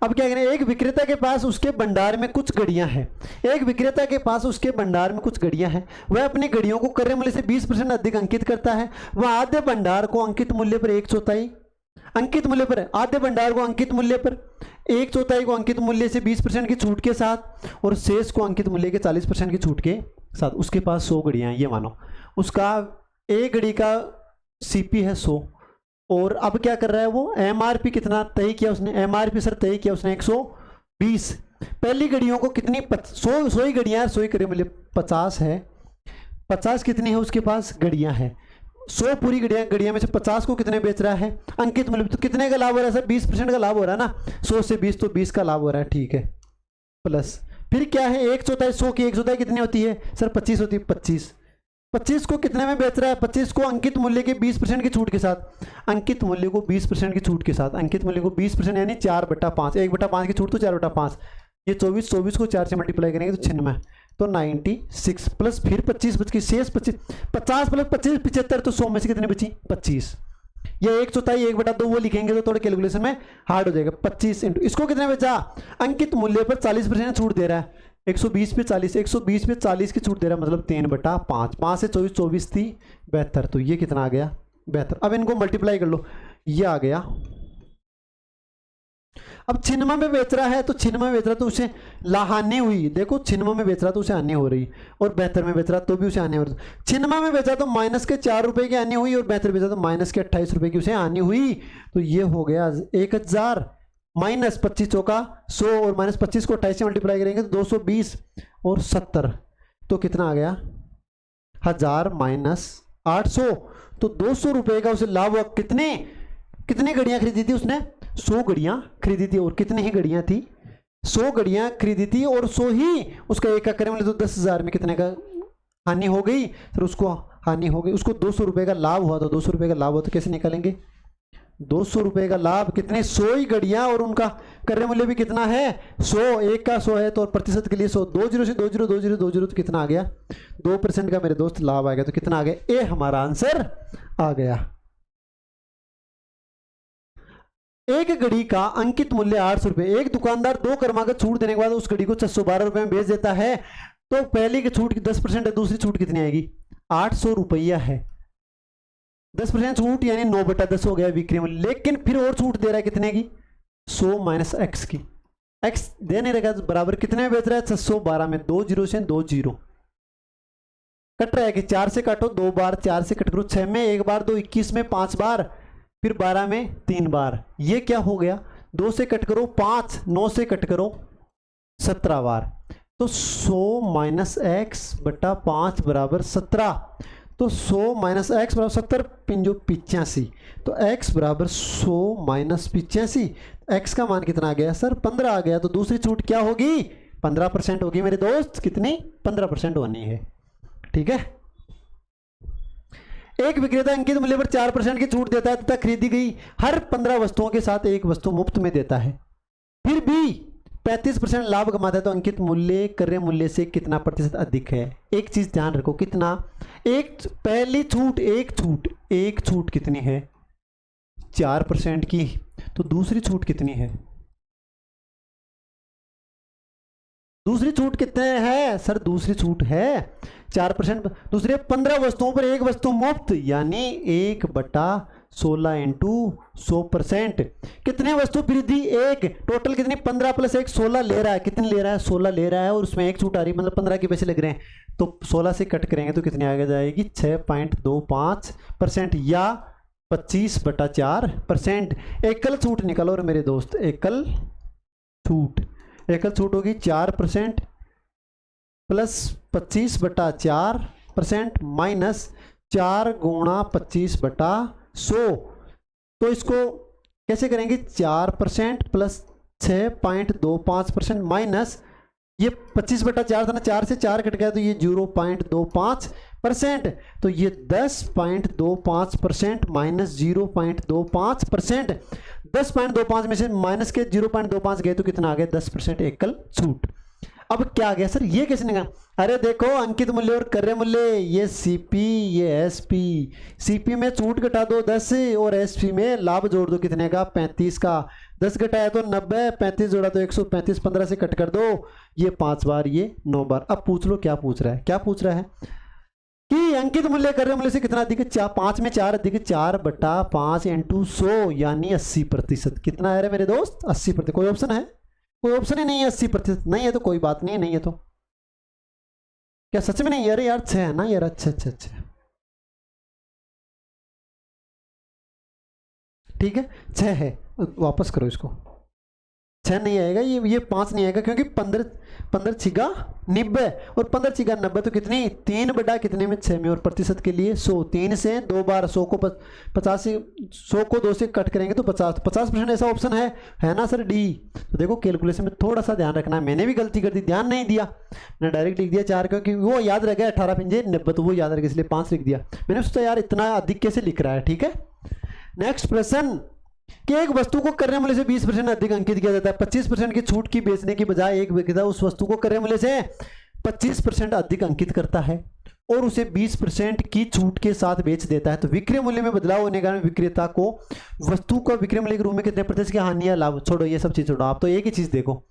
अब क्या करें, एक विक्रेता के पास उसके भंडार में कुछ घड़ियां हैं, एक विक्रेता के पास उसके भंडार में कुछ घड़ियां हैं, वह अपनी घड़ियों को क्रय मूल्य से 20% अधिक अंकित करता है। वह आधे भंडार को अंकित मूल्य पर 1/4 अंकित मूल्य पर, आधे भंडार को अंकित मूल्य पर 1/4 को अंकित मूल्य से 20% की छूट के साथ, और शेष को अंकित मूल्य के 40% की छूट के साथ। उसके पास 100 घड़ियां हैं, ये मानो उसका एक घड़ी का सीपी है 100, और अब क्या कर रहा है वो, एमआरपी कितना तय किया उसने, एमआरपी सर तय किया उसने 120। पहली घड़ियों को कितनी 100 ही घड़ियां, 100 ही घड़ियां मिले 50 है, 50 कितनी है उसके पास घड़ियां है, 100 पूरी घड़ियां में से 50 को कितने बेच रहा है अंकित मूल्य, तो कितने का लाभ हो रहा है सर, 20% का लाभ हो रहा है ना, 100 से 20 तो 20 का लाभ हो रहा है। ठीक है, प्लस फिर क्या है 1/4, 100 की 1/4 कितनी होती है सर, 25 होती है, 25 को कितने में बेच रहा है, 25 को अंकित मूल्य के 20% की छूट के साथ, अंकित मूल्य को 20% की छूट के साथ, अंकित मूल्य को 20% यानी 4/5, 1/5 की छूट तो 4/5, ये 24 को 4 से मल्टीप्लाई करेंगे तो 96, तो 96 प्लस फिर 25 बच गई, शेष 25, 50 प्लस 25 75, तो 100 में से कितनी बची 25, ये 1/4 1/2 वो लिखेंगे तो थोड़े कैलकुलेशन में हार्ड हो जाएगा। 25 इंटू इसको कितने बेचा, अंकित मूल्य पर 40% छूट दे रहा है, 120 पे 40, 120 पे 40 की छूट दे रहा है, मतलब 3/5, 5 से 24, 24 थी 72, तो ये कितना आ गया 72। अब इनको मल्टीप्लाई कर लो, ये आ गया। अब छिन्नवा में बेच रहा है, तो छिन्नवा में बेच रहा तो उसे हानि हुई, देखो छिन्नवा में बेच रहा तो उसे हानि हो रही, और 72 में बेच रहा तो भी उसे हानि हो रही। छिन्नवा में बेचा तो माइनस के 4 रुपए की हानि हुई, और 72 बेचा तो माइनस के 28 रुपए की उसे हानि हुई, तो ये हो गया 1000 माइनस 25 चौका 100 और माइनस 25 को 28 से मल्टीप्लाई करेंगे तो 220 और 70, तो कितना आ गया 1000 माइनस 800, तो 200 रुपए का उसे लाभ हुआ। कितने कितनी घड़ियां खरीदी थी उसने, 100 घड़ियां खरीदी थी, और कितनी ही घड़ियां थी, 100 घड़ियां खरीदी थी, और 100 ही उसका एक का करें तो 10,000 में कितने का हानि हो गई, फिर उसको हानि हो गई, उसको 200 रुपए का लाभ हुआ। तो 200 रुपए का लाभ हुआ तो कैसे निकालेंगे, 200 रुपए का लाभ, कितने 100 ही घड़ियां, और उनका क्रय मूल्य भी कितना है 100, एक का 100 है तो, और प्रतिशत के लिए 100, 20 से 20 20 20 तो कितना आ गया 2% का मेरे दोस्त लाभ आ गया। तो कितना आ गया, ए हमारा आंसर आ गया। एक घड़ी का अंकित मूल्य 800 रुपए, एक दुकानदार 2 क्रमागत छूट देने के बाद उस घड़ी को 612 रुपए में बेच देता है, तो पहली की छूट 10% है, दूसरी छूट कितनी आएगी 800 रुपया है, 10% छूट यानी 9/10 हो गया विक्रय मूल्य। लेकिन फिर और छूट दे रहा है कितने की 100 माइनस एक्स की, एक्स दे नहीं रहेगा बराबर कितने में बेच रहा है 612 में, 2 जीरो से 2 जीरो कट रहा है कि 4 से काटो 2 बार, 4 से कट करो 6 में 1 बार, 2 21 में 5 बार, फिर 12 में 3 बार, ये क्या हो गया 2 से कट करो 5, 9 से कट करो 17 बार, तो 100 माइनस एक्स बटा 5 बराबर 17, तो 100 माइनस एक्स बराबर 70 पिंजो 85, तो एक्स बराबर 100 माइनस 85, एक्स का मान कितना आ गया सर 15 आ गया। तो दूसरी छूट क्या होगी 15% होगी मेरे दोस्त, कितनी 15% होनी है, ठीक है। एक विक्रेता अंकित मूल्य पर 4% की छूट देता है तथा खरीदी गई हर 15 वस्तुओं के साथ एक वस्तु मुफ्त में देता है, फिर भी 35% लाभ कमाता है, तो अंकित मूल्य क्रय मूल्य से कितना प्रतिशत अधिक है। एक चीज ध्यान रखो, कितना, एक पहली छूट एक छूट कितनी है 4% की, तो दूसरी छूट कितनी है, दूसरी छूट कितने है सर, दूसरी छूट है 4%, दूसरे 15 वस्तुओं पर एक वस्तु मुफ्त, यानी 1/16 इंटू 100%, कितने वस्तु खरीदी एक, टोटल कितनी 15 प्लस 1 16 ले रहा है, कितनी ले रहा है 16 ले रहा है, और उसमें एक छूट आ रही है मतलब 15 के पैसे लग रहे हैं, तो 16 से कट करेंगे तो कितनी आगे जाएगी 6.25% या 25/4%। एकल छूट निकालो और मेरे दोस्त, एकल छूट होगी 4% प्लस 25/4% माइनस 4 गुणा 25/100, तो इसको कैसे करेंगे 4% प्लस 6.25% माइनस ये 25/4 था ना, 4 से 4 कट गया तो ये 0.25%, तो ये 10.25% माइनस 0.25%, 10.25 में से माइनस के 0.25 गए तो कितना आ गया 10% एकल छूट। अब क्या आ गया सर, ये कैसे निकाला, अरे देखो अंकित मूल्य और क्रय मूल्य, ये सीपी ये एसपी, सीपी में छूट घटा दो 10 और एसपी में लाभ जोड़ दो कितने का 35 का, 10 घटाया तो 90, 35 जोड़ा तो 135, 15 से कट कर दो, ये 5 बार ये 9 बार। अब पूछ लो क्या पूछ रहा है, क्या पूछ रहा है कि अंकित मूल्य क्रय मूल्य से कितना अधिक है, 5 में 4 अधिक है, 4/5 इंटू 100 यानी 80%, कितना है रे मेरे दोस्त 80%। कोई ऑप्शन है, कोई ऑप्शन ही नहीं है 80%, नहीं है तो कोई बात नहीं है, नहीं है तो क्या सच में नहीं, अरे यार 6 है ना यार, अच्छा, ठीक है 6 है, वापस करो इसको, 6 नहीं आएगा, ये 5 नहीं आएगा क्योंकि 15 छिगा 90 और 15 छिगा 90 तो कितनी 3 बटा कितने में 6 में, और प्रतिशत के लिए 100, 3 से 2 बार 100 को 50 से 100 को 2 से कट करेंगे तो 50% ऐसा ऑप्शन है ना सर डी। तो देखो कैलकुलेशन में थोड़ा सा ध्यान रखना है, मैंने भी गलती कर दी, ध्यान नहीं दिया, मैंने डायरेक्ट लिख दिया 4 क्योंकि वो याद रह गया 18 पिंजे 90, तो वो याद रह गया इसलिए 5 लिख दिया मैंने, सोचा यार इतना अधिक कैसे लिख रहा है, ठीक है। नेक्स्ट प्रश्न कि एक वस्तु को क्रय मूल्य से 20% अधिक अंकित किया जाता है, 25% की छूट की बेचने की बजाय एक विक्रेता उस वस्तु को क्रय मूल्य से 25% अधिक अंकित करता है और उसे 20% की छूट के साथ बेच देता है, तो विक्रय मूल्य में बदलाव होने के कारण विक्रेता को वस्तु का विक्रय मूल्य के रूप में कितने प्रतिशत की हानि या लाभ, छोड़ो ये सब चीज छोड़ो, आप तो एक ही चीज देखो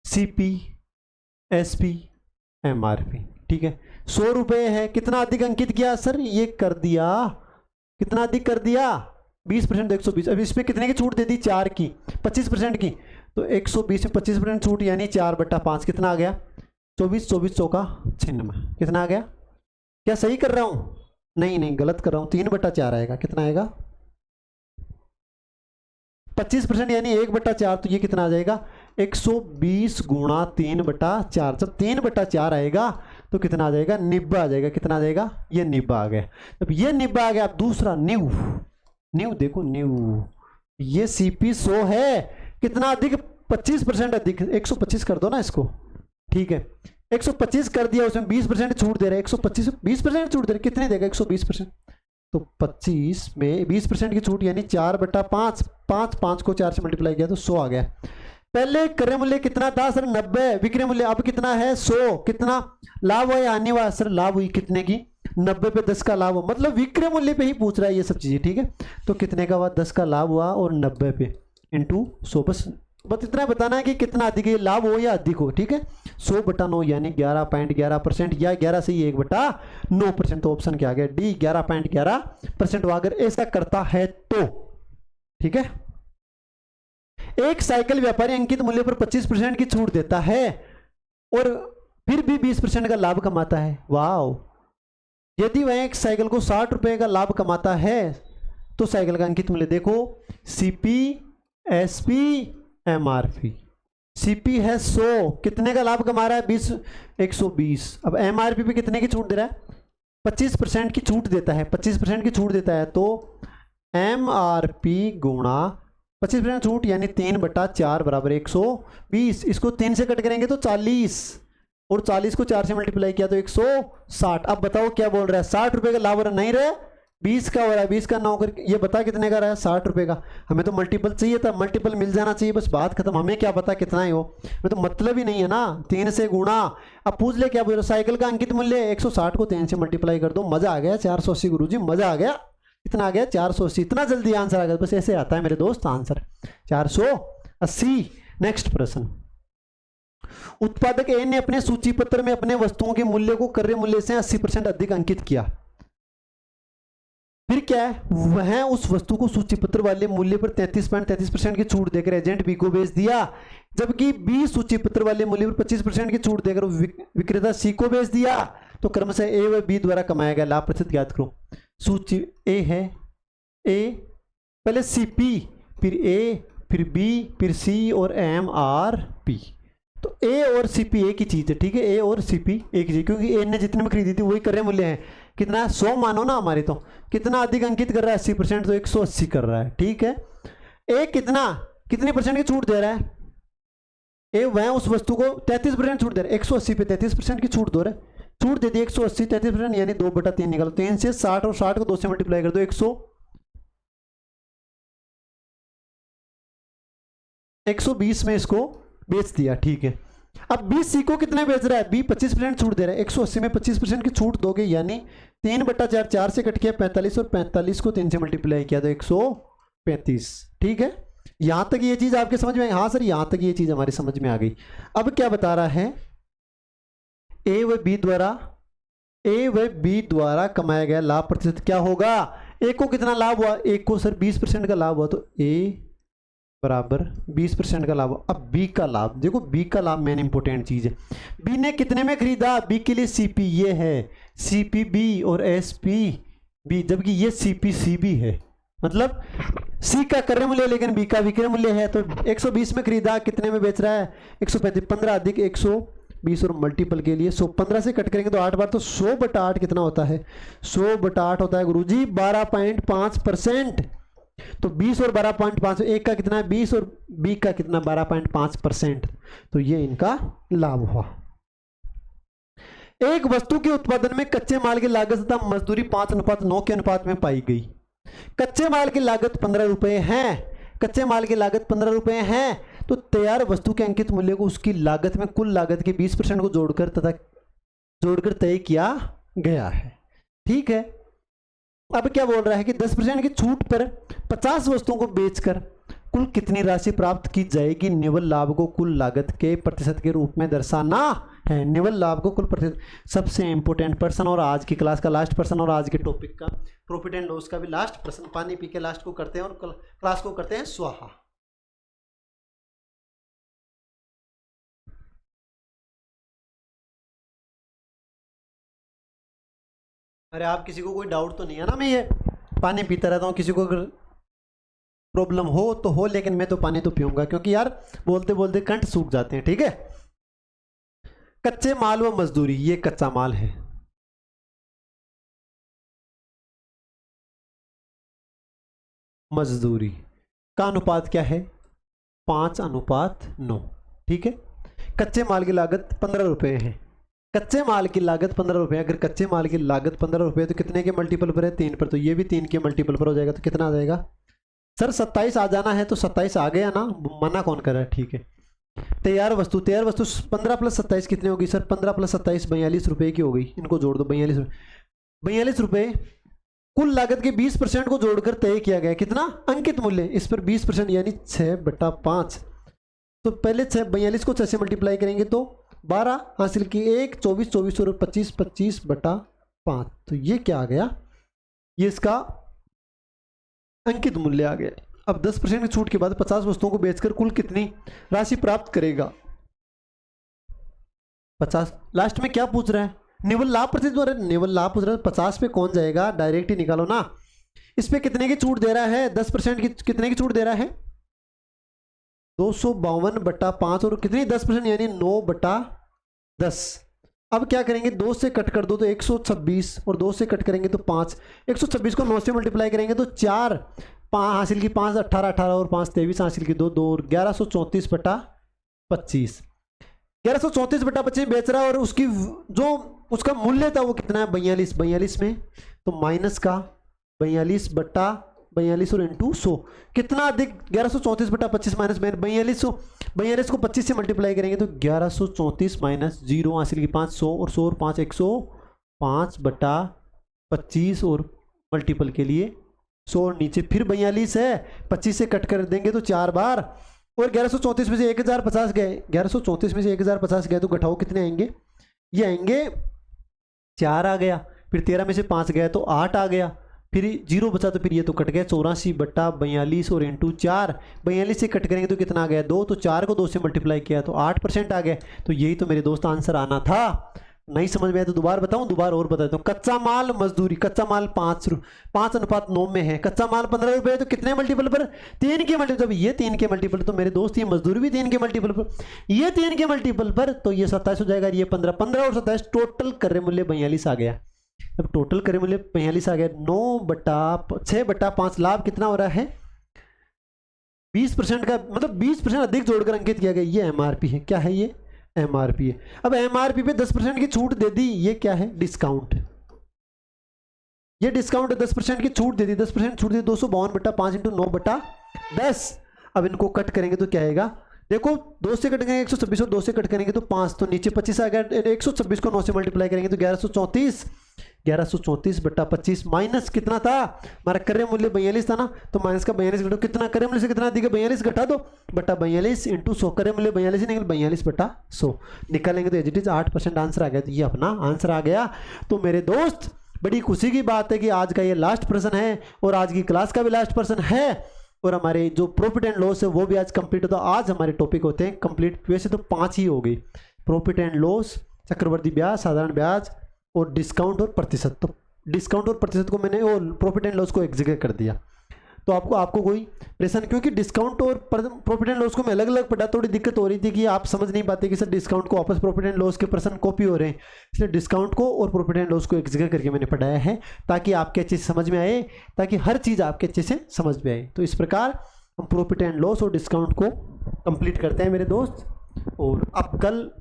सीपी एसपी एमआरपी, ठीक है 100 रुपए है, कितना अधिक अंकित किया सर, ये कर दिया, कितना अधिक कर दिया 20% तो 120, अब इसमें कितने की छूट दे दी 4 की 25% की, तो 120 में 25% छूट यानी 4/5 कितना आ गया 24, 24 चौका 96, कितना आ गया, क्या सही कर रहा हूं, नहीं गलत कर रहा हूं, 3/4 आएगा, कितना आएगा 25% यानी 1/4, तो ये कितना आ जाएगा 120 गुणा 3/4। जब 3/4 आएगा तो कितना आ जाएगा 90 आ जाएगा। कितना आ जाएगा ये 90 आ गया। जब ये 90 आ गया, अब दूसरा न्यू न्यू देखो न्यू, ये सीपी 100 है, कितना अधिक 25% अधिक, 125 कर दो ना इसको, ठीक है 125 कर दिया, उसमें 20% छूट दे रहा है, 125 20% छूट दे रहा है, कितने देगा 120%, तो 25 में 20% की छूट यानी 4/5, 5 को 4 से मल्टीप्लाई किया तो 100 आ गया। पहले क्रय मूल्य कितना था सर 90, विक्रय मूल्य अब कितना है 100, कितना लाभ हुआ या हानि हुआ सर, लाभ हुई कितने की 90 पे 10 का लाभ हुआ, मतलब विक्रय मूल्य पे ही पूछ रहा है ये सब चीजें, ठीक है। तो कितने का हुआ 10 का लाभ हुआ और 90 पे इंटू 100, बस इतना बताना है कि कितना अधिक है, लाभ हो या अधिक हो, ठीक है। 100/9 यानी 11.11% या 11 से ही 1/9%, तो ऑप्शन क्या आ गया डी 11.11%। अगर ऐसा करता है तो ठीक है। एक साइकिल व्यापारी अंकित मूल्य पर 25% की छूट देता है और फिर भी 20% का लाभ कमाता है। वाओ, यदि वह एक साइकिल को 60 रुपए का लाभ कमाता है तो साइकिल का अंकित मूल्य देखो, सीपी एसपी एमआरपी, सीपी है 100, कितने का लाभ कमा रहा है 120। अब एमआरपी पे कितने की छूट दे रहा है 25% की छूट देता है, 25% की छूट देता है, तो एमआरपी गुणा 25% छूट यानी 3/4 बराबर 120। इसको 3 से कट करेंगे तो 40 और 40 को 4 से मल्टीप्लाई किया तो 160। अब बताओ क्या बोल रहा है 60 रुपए का लाभ हो रहा नहीं रहा, 20 का हो रहा है, 20 का 9 करके ये बता कितने का रहा है 60 रुपए का। हमें तो मल्टीपल चाहिए था, मल्टीपल मिल जाना चाहिए, बस बात खत्म। हमें क्या पता कितना ही हो, हमें तो मतलब ही नहीं है ना, 3 से गुणा। अब पूछ ले क्या बोल रहे, साइकिल का अंकित मूल्य 160 को 3 से मल्टीप्लाई कर दो, मजा आ गया 480 गुरुजी, मजा आ गया। कितना आ गया 480, इतना जल्दी आंसर आ गया, बस ऐसे आता है मेरे दोस्त आंसर 480। नेक्स्ट प्रश्न, उत्पादक ए ने अपने सूची पत्र में अपने वस्तुओं के मूल्य को क्रय मूल्य से 80% अधिक अंकित किया, फिर क्या है वह उस वस्तु को सूची पत्र वाले मूल्य पर 33.33% की छूट देकर एजेंट बी को बेच दिया, जबकि बी सूची पत्र वाले मूल्य पर 25% की छूट देकर विक्रेता सी को बेच दिया, तो क्रमशः ए व बी द्वारा कमाया गया लाभ प्रतिशत ज्ञात करो। सूची ए है, ए पहले सी पी फिर ए फिर बी फिर सी और एम आर पी, तो ए और सी पी एक ही चीज है, ठीक है, ए और सी पी एक ही चीज, क्योंकि ए ने जितने में खरीदी थी वही क्रय मूल्य है। कितना 100 मानो ना हमारी, तो कितना अधिक अंकित कर रहा है 80%, तो 180 कर रहा है, ठीक है। ए कितनी परसेंट की छूट दे रहा है, ए वह उस वस्तु को 33% छूट दे रहा है, 180 पे 33% की छूट दे रहा है, छूट दे दी 180 33% यानी 2/3 निकालो, 3 से 60 और 60 को 2 से मल्टीप्लाई कर दो 120 में इसको बेच दिया, ठीक है। अब बी सी को कितने बेच रहा है, बी 25% छूट दे रहा है, 180 में 25% की छूट दोगे यानी 3/4, 4 से कट किया 45 और 45 को 3 से मल्टीप्लाई किया तो 135, ठीक है। यहां तक ये चीज आपके समझ में आई, हाँ सर यहां तक ये चीज हमारी समझ में आ गई। अब क्या बता रहा है, ए व बी द्वारा कमाया गया लाभ प्रतिशत क्या होगा, ए को कितना लाभ हुआ, ए को सर 20% का लाभ हुआ, तो ए बराबर 20% का लाभ। अब बी का लाभ देखो, बी का लाभ मेन इंपोर्टेंट चीज है, बी ने कितने में खरीदा, बी के लिए सीपी ये है, सीपी बी और एसपी बी, जबकि ये सीपी सी बी है, मतलब सी का क्रय मूल्य लेकिन बी का विक्रय मूल्य है। तो 120 में खरीदा, कितने में बेच रहा है 135, 15 अधिक 120 और मल्टीपल के लिए 100, 15 से कट करेंगे तो 8 बार, तो 100/8 कितना होता है 100/8 होता है गुरुजी 12.5%। तो 20 और 12.5, एक का कितना है 20 और बी का कितना 12.5%, तो ये इनका लाभ हुआ। एक वस्तु के उत्पादन में कच्चे माल की लागत तथा मजदूरी 5:9 के अनुपात में पाई गई। कच्चे माल की लागत 15 रुपए है, कच्चे माल की लागत 15 रुपए है, तो तैयार वस्तु के अंकित मूल्य को उसकी लागत में कुल लागत के 20% को जोड़कर तय किया गया है, ठीक है। अब क्या बोल रहा है कि 10% की छूट पर 50 वस्तुओं को बेचकर कुल कितनी राशि प्राप्त की जाएगी, निवल लाभ को कुल लागत के प्रतिशत के रूप में दर्शाना है। निवल लाभ को कुल प्रतिशत, सबसे इंपोर्टेंट प्रश्न और आज की क्लास का लास्ट प्रश्न और आज के टॉपिक का प्रॉफिट एंड लॉस का भी लास्ट प्रश्न। पानी पी के लास्ट को करते हैं और क्लास को करते हैं स्वाहा। अरे आप किसी को कोई डाउट तो नहीं है ना, मैं ये पानी पीता रहता हूँ, किसी को अगर प्रॉब्लम हो तो हो, लेकिन मैं तो पानी तो पीऊंगा, क्योंकि यार बोलते बोलते कंठ सूख जाते हैं। ठीक है, कच्चे माल व मजदूरी, ये कच्चा माल है। मजदूरी का अनुपात क्या है? 5:9। ठीक है, कच्चे माल की लागत 15 रुपए है। कच्चे माल की लागत 15 रुपए। अगर कच्चे माल की लागत 15 रुपए तो कितने के मल्टीपल पर है? 3 पर। तो ये भी 3 के मल्टीपल पर हो जाएगा। तो कितना आ जाएगा सर? 27 आ जाना है तो 27 आ गया ना, मना कौन कर रहा है? ठीक है, तैयार वस्तु 15 + 27 कितने होगी सर? 15 + 27 42 रुपए की हो गई। इनको जोड़ दो, 42 रुपए। 42 रुपए कुल लागत के 20% को जोड़कर तय किया गया। कितना? अंकित मूल्य। इस पर 20% यानी 6/5। तो पहले 42 को 6 से मल्टीप्लाई करेंगे तो 12 हासिल की 1, 24 24 और 25 25/5। तो ये क्या आ गया? ये इसका अंकित मूल्य आ गया। अब 10% की छूट के बाद 50 वस्तुओं को बेचकर कुल कितनी राशि प्राप्त करेगा? 50। लास्ट में क्या पूछ रहा है? निवल लाभ प्रतिशत। निवल लाभ पूछ रहा है, 50 पे कौन जाएगा? डायरेक्ट ही निकालो ना। इस पे कितने की छूट दे रहा है? 10% की। कितने की छूट दे रहा है? 252/5 और कितनी? 10% यानी 9/10। अब क्या करेंगे? 2 से कट कर दो तो 126 और 2 से कट करेंगे तो 5। 126 को 9 से मल्टीप्लाई करेंगे तो 4 हासिल की 5 18 18 और 5 23 हासिल की 2 2 और 1134/25। 1134/25 बेच रहा है और उसकी जो उसका मूल्य था वो कितना है? 42। 42 में तो माइनस का 42/42 और इंटू 100। कितना अधिक? 1134/25 माइनस 4200। 42 को 25 से मल्टीप्लाई करेंगे तो 1134 माइनस 0 हासिल की 5 100 और 100 और 5 105/25 और मल्टीपल के लिए 100 और नीचे फिर 42 है। 25 से कट कर देंगे तो 4 बार और 1134 में से 1050 गए। 1134 में से 1050 गए तो घटाओ कितने आएंगे? ये आएंगे 4 आ गया। फिर 13 में से 5 गया तो 8 आ गया। फिर 0 बचा तो फिर ये तो कट गया 84/42 और इंटू 4। 42 से कट करेंगे तो कितना आ गया? 2। तो 4 को 2 से मल्टीप्लाई किया तो 8% आ गया। तो यही तो मेरे दोस्त आंसर आना था। नहीं समझ में आया तो दोबारा बताऊं? दोबारा और बता दूं। कच्चा माल मजदूरी, कच्चा माल 5:9 में है। कच्चा माल 15 रुपए तो कितने मल्टीपल पर? 3 के मल्टीपल। जब ये 3 के मल्टीपल तो मेरे दोस्त ये मजदूरी भी 3 के मल्टीपल पर, ये 3 के मल्टीपल पर तो ये 27 हो जाएगा। ये 15 15 और 27 टोटल क्रय मूल्य 42 आ गया। अब टोटल क्रय मूल्य 42 आ गया। 9/6/5 लाभ कितना हो रहा है? 20% का, मतलब 20% अधिक जोड़कर अंकित किया गया। ये एमआरपी है। क्या है ये? एमआरपी है। अब एमआरपी पे 10% की छूट दे दी। ये क्या है? डिस्काउंट। ये डिस्काउंट 10% की छूट दे दी। 10% छूट दी 252/5 × 9/10। अब इनको कट करेंगे तो क्या आएगा? देखो 2 से कट करेंगे 126 और 2 से कट करेंगे तो 5। तो नीचे 25 आ गया। 126 को 9 से मल्टीप्लाई करेंगे तो 1134। 1134/25 माइनस कितना था? हमारा क्रय मूल्य 42 था ना, तो माइनस का 42 घटाओ। कितना क्रय मूल्य से कितना दिखा? 42 घटा दो बटा 42 इंटू 100। क्रय मूल्य 42 निकल 42/100 निकालेंगे तो एज इट इज 8% आंसर आ गया। तो ये अपना आंसर आ गया। तो मेरे दोस्त बड़ी खुशी की बात है कि आज का ये लास्ट प्रश्न है और आज की क्लास का भी लास्ट प्रश्न है और हमारे जो प्रॉफिट एंड लॉस है वो भी आज कंप्लीट होता है। आज हमारे टॉपिक होते हैं कंप्लीट। वैसे तो 5 ही हो गई, प्रॉफिट एंड लॉस, चक्रवर्ती ब्याज, साधारण ब्याज और डिस्काउंट और प्रतिशत। तो डिस्काउंट और प्रतिशत को मैंने और प्रॉफिट एंड लॉस को एक जगह कर दिया। तो आपको कोई परेशानी? क्योंकि डिस्काउंट और प्रॉफिट एंड लॉस को मैं अलग अलग पढ़ा, थोड़ी दिक्कत हो रही थी कि आप समझ नहीं पाते कि सर डिस्काउंट को वापस प्रॉफिट एंड लॉस के प्रश्न कॉपी हो रहे हैं। इसलिए डिस्काउंट को और प्रॉफिट एंड लॉस को एक जगह करके मैंने पढ़ाया है ताकि आपके अच्छे से समझ में आए, ताकि हर चीज़ आपके अच्छे से समझ में आए। तो इस प्रकार हम प्रॉफिट एंड लॉस और डिस्काउंट को कंप्लीट करते हैं मेरे दोस्त। और अब कल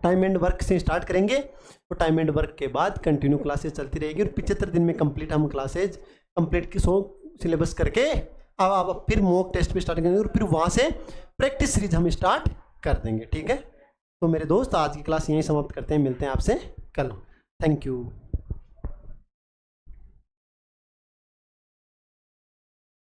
टाइम एंड वर्क से स्टार्ट करेंगे और टाइम एंड वर्क के बाद कंटिन्यू क्लासेज चलती रहेगी और 75 दिन में कंप्लीट हम क्लासेज कंप्लीट की सिलेबस करके अब फिर मॉक टेस्ट पे स्टार्ट करेंगे और फिर वहाँ से प्रैक्टिस सीरीज हम स्टार्ट कर देंगे। ठीक है, तो मेरे दोस्त आज की क्लास यहीं समाप्त करते हैं। मिलते हैं आपसे कल। Thank you.